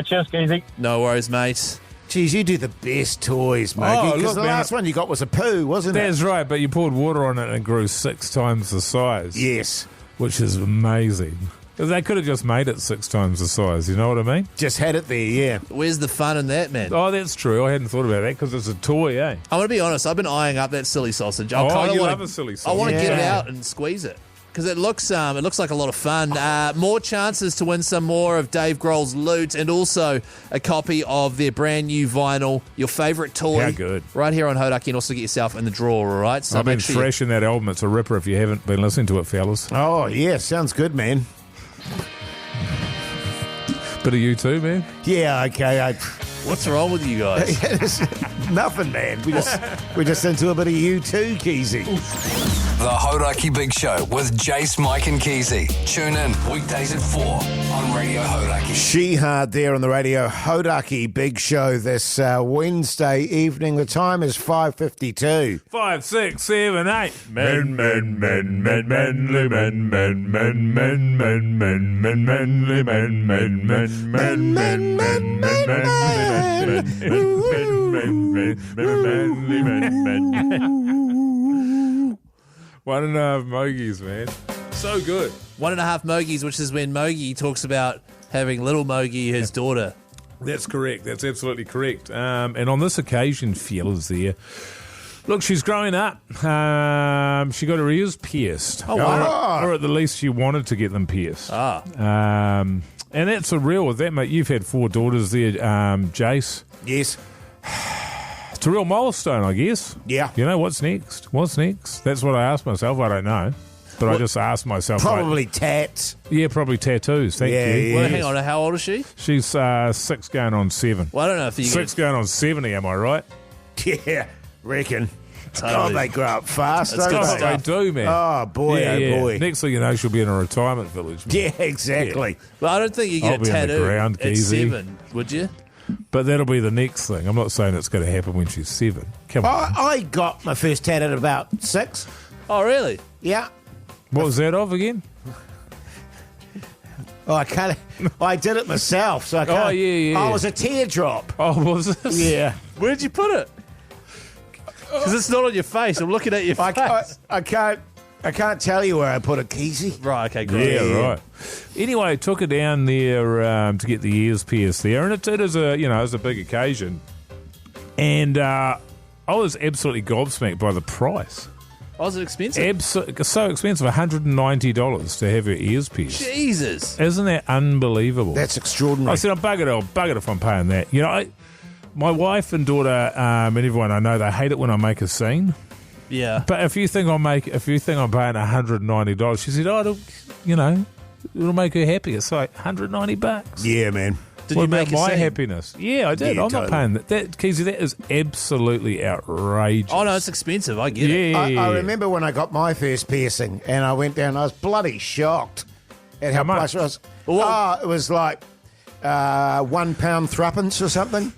Cheers, Keyzie. No worries, mate. Geez, you do the best toys, Mogey. Because the last one you got was a poo, wasn't it? That's right, but you poured water on it and it grew 6 times the size. Yes. Which is amazing. Because they could have just made it 6 times the size, you know what I mean? Just had it there, yeah. Where's the fun in that, man? Oh, that's true. I hadn't thought about that because it's a toy, eh? I'm going to be honest. I've been eyeing up that silly sausage. You love a silly sausage. I want to get it out and squeeze it. Because it looks like a lot of fun. More chances to win some more of Dave Grohl's loot and also a copy of their brand new vinyl, Your Favourite Toy. How good. Right here on Hauraki, and also get yourself in the draw, all right? So I've been thrashing that album. It's a ripper if you haven't been listening to it, fellas. Oh, yeah. Sounds good, man. Bit of you too, man. Yeah, okay. What's wrong with you guys? Nothing, man. We're just into a bit of you too, Keyzie. The Hauraki Big Show with Jase, Mike and Keyzie. Tune in weekdays at 4 on Radio Hauraki. She Hard there on the Radio Hauraki Big Show this Wednesday evening. The time is 5:52. 5, 6, 7, 8. Men, men, men, men, menly men, men, men, men, men, men, men, menly men, men, men, men, men, men, men, men. 1.5 Mogeys, man. So good. 1.5 Mogeys, which is when Mogey talks about having little Mogey, his daughter. That's correct. That's absolutely correct. And on this occasion, fellas there, look, she's growing up. She got her ears pierced. Oh, wow. Or at the least she wanted to get them pierced. And that's a real with that, mate. You've had 4 daughters there, Jase. Yes. It's a real milestone, I guess. Yeah. You know, what's next? What's next? That's what I asked myself. I don't know. But I just asked myself. Probably tats. Yeah, probably tattoos. Thank you. Yeah. Well, hang on, how old is she? She's 6 going on 7. Well, I don't know if you 6 going on 70, am I right? Yeah, reckon. Totally. God, they grow up fast, That's don't good they? They do, man. Oh, boy, yeah. boy. Next thing you know, she'll be in a retirement village. Yeah, exactly. Well, I don't think you I'll get be a on the tattoo ground, at Keyzie. 7, would you? But that'll be the next thing. I'm not saying it's going to happen when she's 7. Come on. I got my first tat at about 6. Oh, really? Yeah. What was that of again? Oh, I can't. I did it myself, so I can't. Oh, yeah. Oh, it was a teardrop. Oh, was this? Yeah. Where'd you put it? Because it's not on your face. I'm looking at your face. I can't tell you where I put it, Keyzie. Right, okay, great. Yeah, right. Anyway, I took her down there to get the ears pierced there, and it is a big occasion. And I was absolutely gobsmacked by the price. Oh, is it expensive? So expensive, $190 to have your ears pierced. Jesus. Isn't that unbelievable? That's extraordinary. I said, I'll bugger it if I'm paying that. You know, my wife and daughter and everyone I know, they hate it when I make a scene. Yeah. But if you think I'm paying $190, she said, it'll make her happy. It's like $190. Yeah, man. Did what you make about my a scene? happiness? Yeah, I did. Yeah, I'm totally. not paying that. Keyzie, that is absolutely outrageous. Oh, no, it's expensive. I get it. Yeah. I remember when I got my first piercing, and I went down. I was bloody shocked at how much? much it was. Well, It was like £1 threepence or something.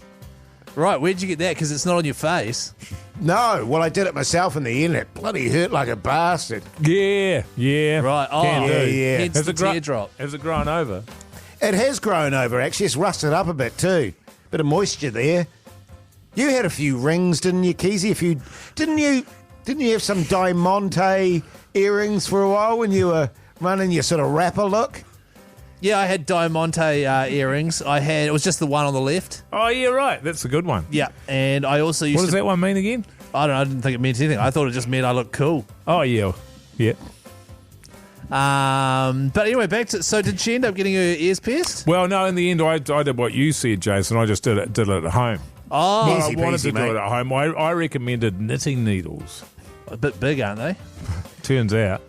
Right, where'd you get that? Because it's not on your face. No, well, I did it myself in the end. It bloody hurt like a bastard. Yeah. Right. Oh, Can do. Yeah. Hence the teardrop. Has it grown over? It has grown over, actually. It's rusted up a bit, too. Bit of moisture there. You had a few rings, didn't you, Keyzie? Didn't you have some diamante earrings for a while when you were running your sort of rapper look? Yeah, I had diamante earrings. It was just the one on the left. Oh, yeah, right. That's a good one. Yeah, and I also used What does that one mean again? I don't know. I didn't think it meant anything. I thought it just meant I looked cool. Oh, yeah. Yeah. But anyway, back to... So did she end up getting her ears pierced? Well, no, in the end, I did what you said, Jason. I just did it at home. Oh, I Easy wanted peasy, to do mate. it at home. I recommended knitting needles. a bit big, aren't they? Turns out.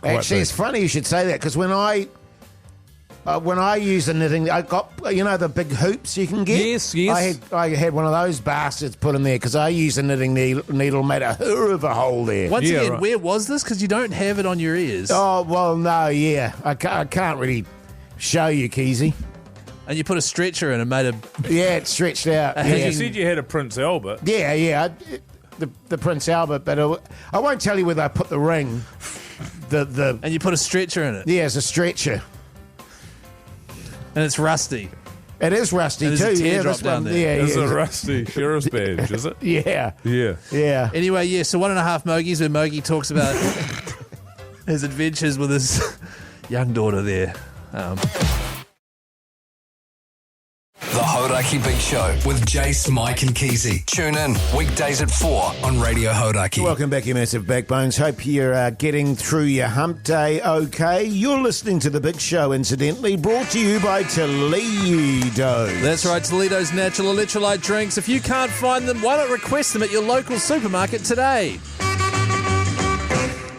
quite Actually, big. it's funny you should say that, because when I use the knitting, I got, the big hoops you can get. Yes. I had one of those bastards put in there because I used a knitting needle, made a hoor of a hole there. Once Yeah, again, right. where was this? Because you don't have it on your ears. Oh, well, no, yeah. I can't really show you, Keyzie. And you put a stretcher in and made a... Yeah, it's stretched out. Hey, You Yeah, said you had a Prince Albert. yeah. The Prince Albert, but I won't tell you whether I put the ring. And you put a stretcher in it. Yeah, it's a stretcher. And it's rusty. It is rusty And too. there's a Yeah, teardrop this down one. there. It's Yeah, a rusty sheriff's badge, is it? yeah, Yeah. yeah. Anyway, yeah, so 1.5 Mogeys, where Mogey talks about his adventures with his young daughter there. The Hauraki Big Show with Jase, Mike and Keyzie. Tune in weekdays at 4 on Radio Hauraki. Welcome back, you massive backbones. Hope you're getting through your hump day okay. You're listening to The Big Show, incidentally, brought to you by Toledo. That's right, Toledo's natural electrolyte drinks. If you can't find them, why not request them at your local supermarket today?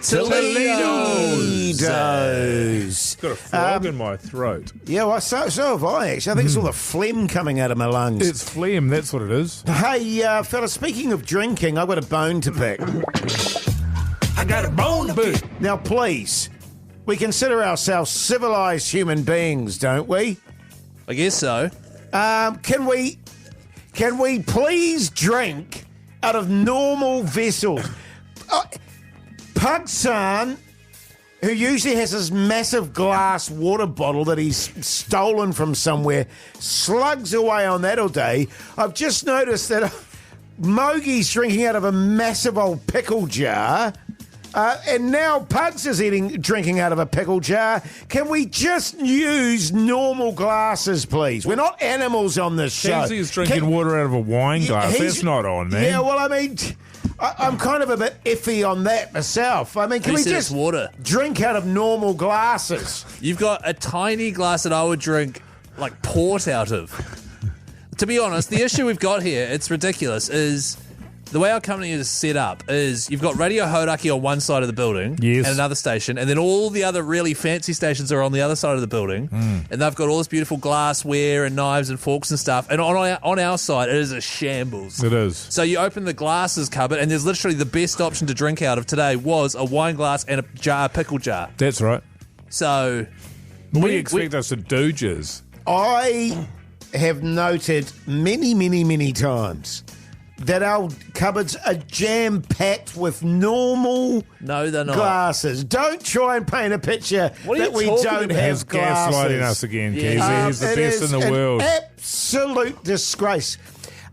Toledo's. Got a frog in my throat. Yeah, well, so have I, actually. I think it's all the phlegm coming out of my lungs. It's phlegm, that's what it is. Hey, fella, speaking of drinking, I've got a bone to pick. I got a bone to pick. Now, please, we consider ourselves civilized human beings, don't we? I guess so. Can we please drink out of normal vessels? Pugsan, who usually has this massive glass water bottle that he's stolen from somewhere, slugs away on that all day. I've just noticed that Mogey's drinking out of a massive old pickle jar. And now Pugs is drinking out of a pickle jar. Can we just use normal glasses, please? We're not animals on this show. Keyzie's drinking water out of a wine glass. He's- That's not on, man. Yeah, well, I mean, I'm kind of a bit iffy on that myself. I mean, can Who we said just it's water? drink out of normal glasses? You've got a tiny glass that I would drink like port out of. to be honest, the issue we've got here, it's ridiculous, is the way our company is set up is you've got Radio Hauraki on one side of the building Yes. and another station, and then all the other really fancy stations are on the other side of the building, and they've got all this beautiful glassware and knives and forks and stuff, and on our side, it is a shambles. It is. So you open the glasses cupboard, and there's literally the best option to drink out of today was a wine glass and a pickle jar. That's right. So... What do you expect us to do, Jaz? I have noted many times that our cupboards are jam-packed with normal No, they're not. glasses. Don't try and paint a picture What are that you we talking don't about? He's have glasses. gaslighting us again, Yeah. Keyzie. He's the It best is in the an world. absolute disgrace.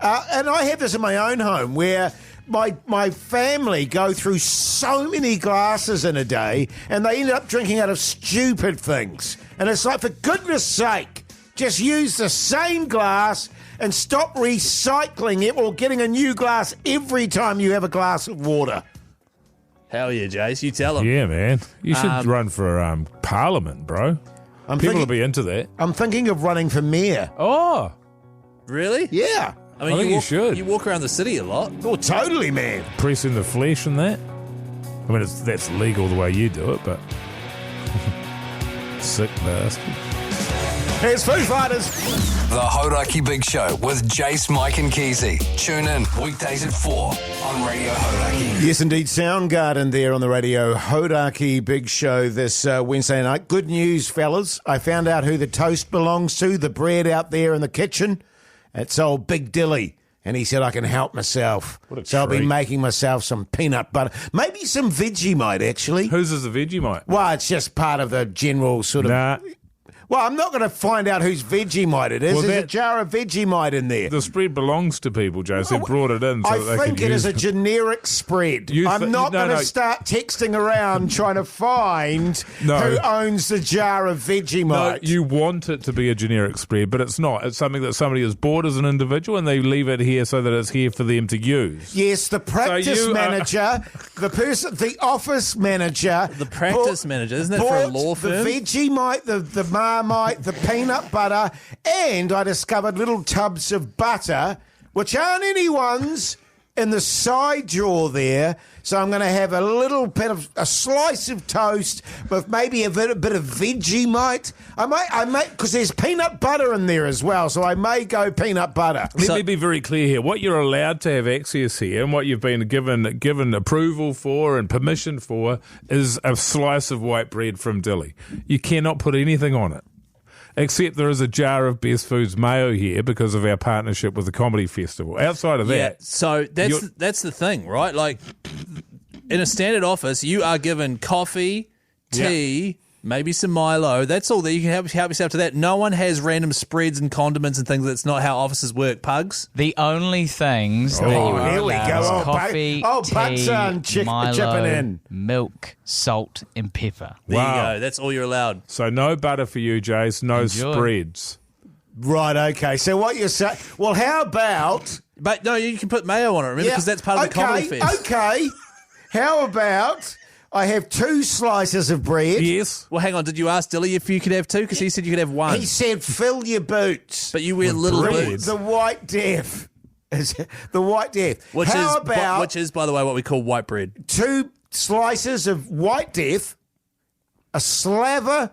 And I have this in my own home where my family go through so many glasses in a day and they end up drinking out of stupid things. And it's like, for goodness sake, just use the same glass and stop recycling it or getting a new glass every time you have a glass of water. Hell yeah, Jase. You tell them. Yeah, man. You should run for Parliament, bro. People will be into that. I'm thinking of running for mayor. Oh, Really? Yeah. I mean, I think you should. You walk around the city a lot. Oh, totally, man. pressing the flesh and that. I mean, that's legal the way you do it, but sick bastard. Here's Foo Fighters. The Hauraki Big Show with Jase, Mike and Keyzie. Tune in weekdays at 4 on Radio Hauraki. Yes, indeed. Soundgarden there on the Radio Hauraki Big Show this Wednesday night. Good news, fellas. I found out who the toast belongs to, the bread out there in the kitchen. It's old Big Dilly. And he said, I can help myself. So I'll be treat. making myself some peanut butter. Maybe some Vegemite, actually. Whose is the Vegemite? Well, it's just part of the general sort of... Nah, Well, I'm not going to find out whose Vegemite it is. Well, There's a that- jar of Vegemite in there. the spread belongs to people, Jase. They brought it in so I that they think could it is use a generic spread. I'm not no, going to no. start texting around trying to find No. who owns the jar of No, Vegemite. you want it to be a generic spread, but it's not. It's something that somebody has bought as an individual and they leave it here so that it's here for them to use. Yes, the practice you are- manager, the office manager. The practice manager, isn't that for a bought law firm? The Vegemite, the Marmite, the peanut butter, and I discovered little tubs of butter, which aren't anyone's, in the side drawer there. So I'm going to have a little bit of a slice of toast with maybe a bit of Vegemite. I might, because there's peanut butter in there as well. So I may go peanut butter. Let me be very clear here. What you're allowed to have access here and what you've been given approval for and permission for is a slice of white bread from Dilly. You cannot put anything on it. Except there is a jar of Best Foods mayo here because of our partnership with the Comedy Festival. Outside of Yeah, that, so that's the thing, right? Like, in a standard office, you are given coffee, tea, maybe some Milo. That's all that you can help yourself to that. No one has random spreads and condiments and things. That's not how offices work, pugs. The only things that you are here we allowed go. is Oh, coffee, Buck's tea, on chipping Milo, in. milk, salt, and pepper. There Wow. you go. That's all you're allowed. so no butter for you, Jace. No Enjoy. spreads. Right, okay. So what you're saying, well, how about... But no, you can put mayo on it, remember? Because that's part of the comedy fest. Okay, how about I have 2 slices of bread? Yes. Well, hang on. Did you ask Dilly if you could have 2? Because he said you could have 1. He said, fill your boots. But you wear little bread. boots. The White Death. The White Death. Which how is, by the way, what we call white bread. 2 slices of White Death, a slaver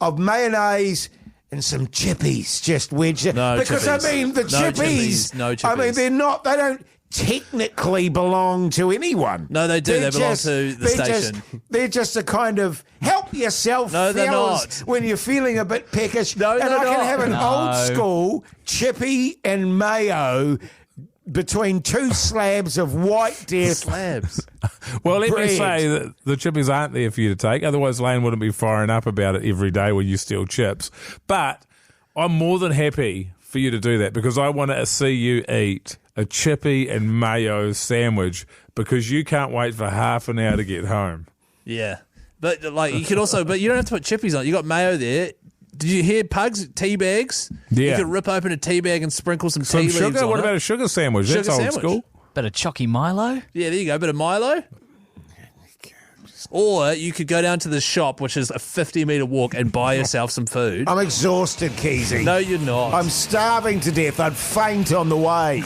of mayonnaise, and some chippies just wedged. No because chippies. I mean the No chippies. chippies. No I mean chippies. they don't technically belong to anyone. No, they do. They belong to the they're station. They're just a kind of help yourself, No, they're fellas, not. when you're feeling a bit peckish. No, and they're I can not. have an No. old school chippy and mayo between 2 slabs of White Death. Slabs. Well, let me Bread. say that the chippies aren't there for you to take. Otherwise, Lane wouldn't be firing up about it every day when you steal chips. But I'm more than happy for you to do that because I want to see you eat a chippy and mayo sandwich because you can't wait for half an hour to get home. Yeah. But like you could also, but you don't have to put chippies on it. You got mayo there. Did you hear pugs? Tea bags? You Yeah. could rip open a tea bag and sprinkle some tea Some leaves sugar? on What it. about a sugar sandwich? Sugar That's old sandwich. school. Bit of chalky Milo. Yeah, there you go. Bit of Milo. Or you could go down to the shop, which is a 50-metre walk, and buy yourself some food. I'm exhausted, Keyzie. No, you're not. I'm starving to death. I'd faint on the way.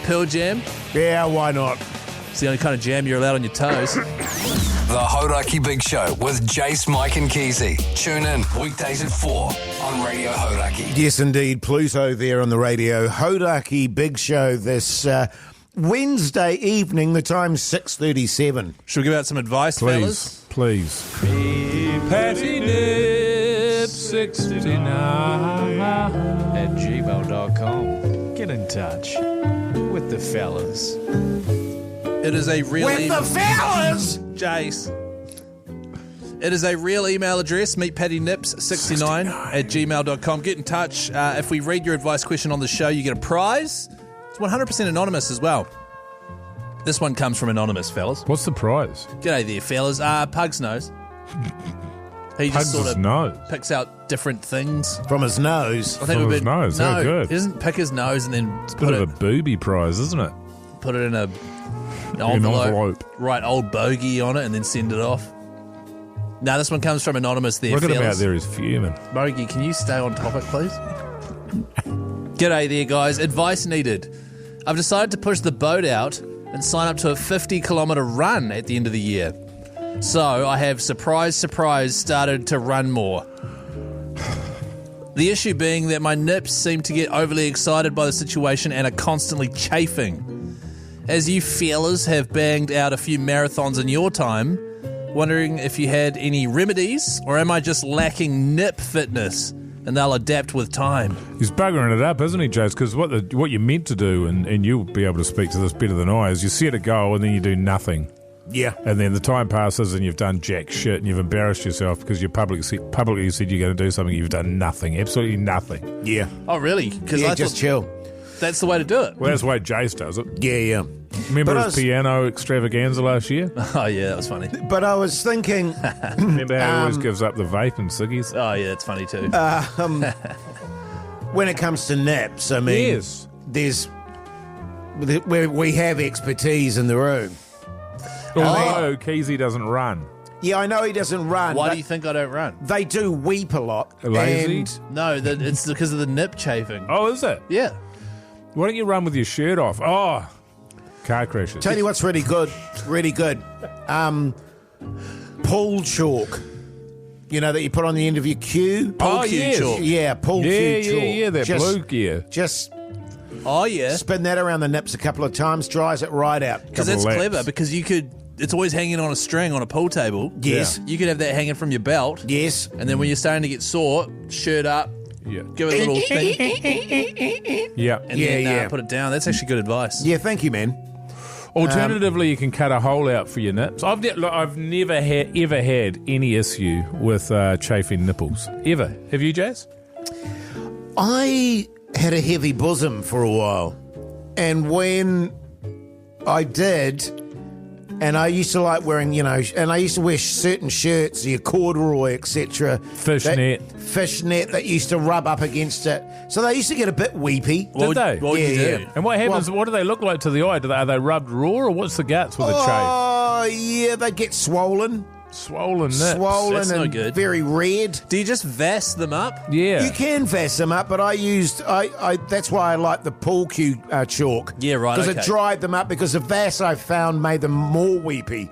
Pearl Jam? Yeah, why not? It's the only kind of jam you're allowed on your toes. The Hauraki Big Show with Jase, Mike and Keyzie. Tune in weekdays at 4 on Radio Hauraki. Yes, indeed. Pluto there on the Radio Hauraki Big Show this Wednesday evening. The time's 6:37. Should we give out some advice, fellas? Please. Patty Nip 69 At gmail.com. Get in touch with the fellas. It is a real With the fellas! Jace. It is a real email address, meetpattynips69 at gmail.com. Get in touch. If we read your advice question on the show, you get a prize. It's 100% anonymous as well. This one comes from Anonymous, fellas. What's the prize? G'day there, fellas. Pug's nose. He just sort Pug's of nose. picks out different things. From his nose. I think From we've his been, nose, no, how good. he doesn't pick his nose and then It's a bit of a booby prize, isn't it? put it in an An envelope, envelope. write old bogey on it, and then send it off. Now this one comes from Anonymous there, Look at him fellas. out there, he's fuming. Mogey, can you stay on topic, please? G'day there, guys. Advice needed. I've decided to push the boat out and sign up to a 50-kilometre run at the end of the year. So I have, surprise, surprise, started to run more. The issue being that my nips seem to get overly excited by the situation and are constantly chafing. As you fellas have banged out a few marathons in your time, wondering if you had any remedies, or am I just lacking nip fitness and they'll adapt with time? He's buggering it up, isn't he, Jase? Because what you're meant to do, and you'll be able to speak to this better than I, is you set a goal and then you do nothing. Yeah. And then the time passes and you've done jack shit and you've embarrassed yourself because you publicly said you're going to do something, you've done nothing, absolutely nothing. Yeah. Oh, really? Because Yeah, I just thought chill. that's the way to do it. Well, that's the way Jase does it. Yeah, yeah. Remember But his piano extravaganza last year? Oh, yeah, that was funny. But I was thinking, Remember how he always gives up the vape and ciggies? Oh, yeah, that's funny too. when it comes to nips, I mean, Yes. we have expertise in the room. Although Keyzie doesn't run. Yeah, I know he doesn't run. Why but do you think I don't run? they do weep a lot. Lazy? And No, it's because of the nip chafing. Oh, is it? Yeah. Why don't you run with your shirt off? Oh, car crashes. tell you what's really good, really good. Pool chalk. You know, that you put on the end of your cue? Oh, cue yes. chalk. Yeah, pool Yeah, cue chalk. yeah, that Just- blue gear. Just Oh, yeah. spin that around the nips a couple of times, dries it right out. Because Couple that's of laps. clever, because you could, it's always hanging on a string on a pool table. Yes. You could have that hanging from your belt. Yes. And then when you're starting to get sore, shirt up, Yeah. give it a little thing, Yeah. and Yeah, then yeah. put it down. That's actually good advice. Yeah, thank you, man. Alternatively, you can cut a hole out for your nips. I've never ever had any issue with chafing nipples. Ever. Have you, Jase? I had a heavy bosom for a while. And when I did, and I used to like wearing, and I used to wear certain shirts, your corduroy, etc. Fishnet. Fishnet that used to rub up against it. So they used to get a bit weepy. Did they? What would you Yeah, do? yeah. And what happens? What do they look like to the eye? Are they rubbed raw, or what's the guts with a chafe? Oh, yeah, they get swollen. Swollen nips. Swollen That's no and good. very red. Do you just vest them up? Yeah. You can vest them up, but I that's why I like the pool cue chalk. Yeah, right, Because okay. it dried them up, because the Vass I found made them more weepy.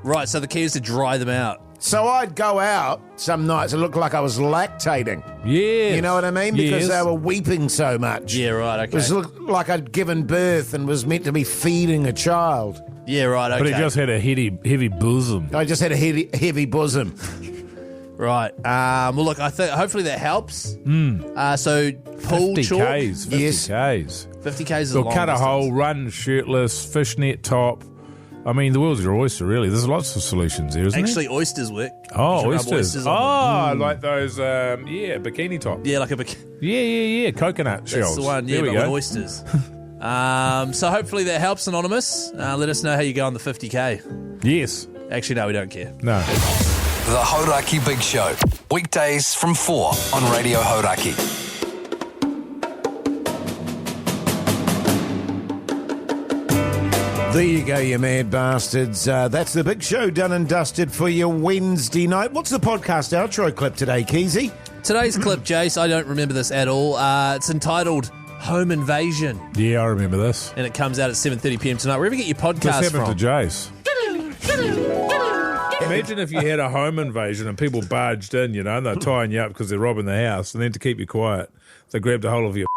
Right, so the key is to dry them out. So I'd go out some nights and look like I was lactating. Yes. You know what I mean? Because Yes. they were weeping so much. Yeah, right, It was okay. like I'd given birth and was meant to be feeding a child. Yeah, right, okay. But he just had a heavy bosom. I just had a heavy bosom. Right. Well, look, I think hopefully that helps. So pool 50 chalk, Ks. 50 Yes. Ks. 50 Ks is a They'll long cut a distance. hole, run shirtless, fishnet top. I mean, the world's your oyster, really. There's lots of solutions there, isn't Actually, oysters work. there? Oh, You should rub oysters. on them. Like those, bikini top. Yeah, like a Yeah. Coconut shells. That's the one, yeah, There we but with go. oysters. So hopefully that helps, Anonymous. Let us know how you go on the 50K. Yes. Actually, no, we don't care. No. The Hauraki Big Show. Weekdays from 4 on Radio Hauraki. There you go, you mad bastards. That's the big show done and dusted for your Wednesday night. What's the podcast outro clip today, Keyzie? Today's clip, Jase, I don't remember this at all. It's entitled Home Invasion. Yeah, I remember this. And it comes out at 7:30pm tonight. Wherever you get your podcast This from. happened to Jase. Imagine if you had a home invasion and people barged in, you know, and they're tying you up because they're robbing the house, and then to keep you quiet, they grabbed a hold of your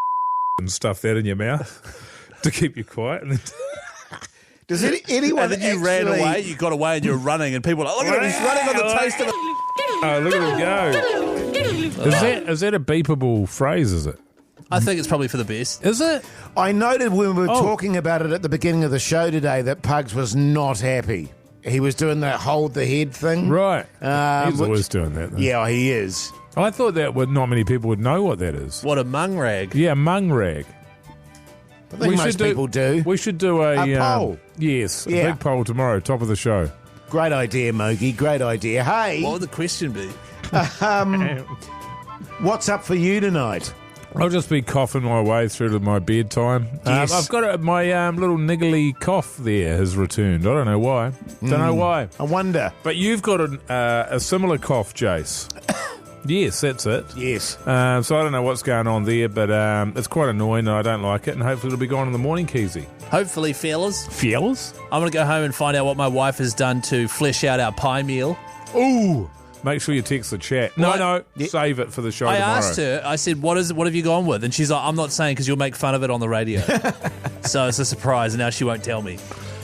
and stuffed that in your mouth to keep you quiet. And then Does anyone And then you ran away, you got away and you were running, and people were like, look at him, he's running on the taste of it. oh, look at him go. Is that a beepable phrase, is it? I think it's probably for the best. Is it? I noted when we were talking about it at the beginning of the show today that Pugs was not happy. He was doing that hold the head thing. Right. He's which- always doing that, though. Yeah, he is. I thought that not many people would know what that is. What a mung rag. Yeah, mung rag. I think most people do. We should do a poll. Yes, Yeah. a big poll tomorrow, top of the show. Great idea, Mogey. Great idea. Hey, What would the question be? what's up for you tonight? I'll just be coughing my way through to my bedtime. Yes. I've got my little niggly cough there has returned. I don't know why. Don't know why. I wonder. But you've got a similar cough, Jase. Yes, that's it. Yes. So I don't know what's going on there, but it's quite annoying and I don't like it, and hopefully it'll be gone in the morning, Keyzie. Hopefully, fellas. Fellas? I'm going to go home and find out what my wife has done to flesh out our pie meal. Ooh! Make sure you text the chat. No, save it for the show I tomorrow. asked her, I said, what have you gone with? And she's like, I'm not saying because you'll make fun of it on the radio. So it's a surprise, and now she won't tell me.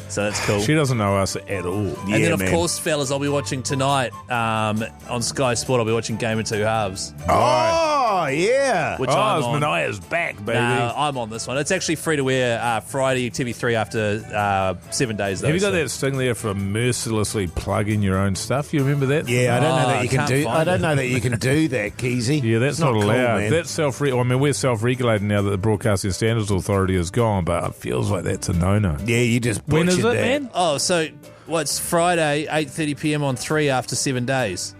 So that's cool. She doesn't know us at all. And then, of course, fellas, I'll be watching tonight on Sky Sport. I'll be watching Game of Two Halves. Oh, yeah. Which I'm on. Manaya's back, baby. No, I'm on this one. It's actually free to wear Friday, TV3 after 7 days, though. Have you got that sting there for mercilessly plugging your own stuff? You remember that? Yeah, I don't know that you can can't do. find I don't it. know that you can do that, Keyzie. Yeah, that's not cool, allowed. man. That's we're self-regulated now that the Broadcasting Standards Authority is gone, but it feels like that's a no-no. Yeah, you just When is it, butchered that. man? Oh, so what's Friday, 8:30pm on 3 after 7 days?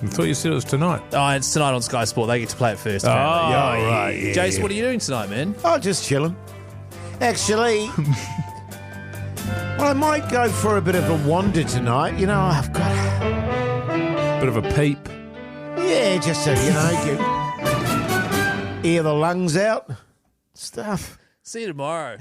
I thought you said it was tonight. Oh, it's tonight on Sky Sport. They get to play it first. Oh, apparently. Yeah, right. Yeah, Jace, yeah. what are you doing tonight, man? Oh, just chilling. Actually, well, I might go for a bit of a wander tonight. You know, I've got, Bit of a peep. yeah, just to, get air the lungs out, stuff. See you tomorrow.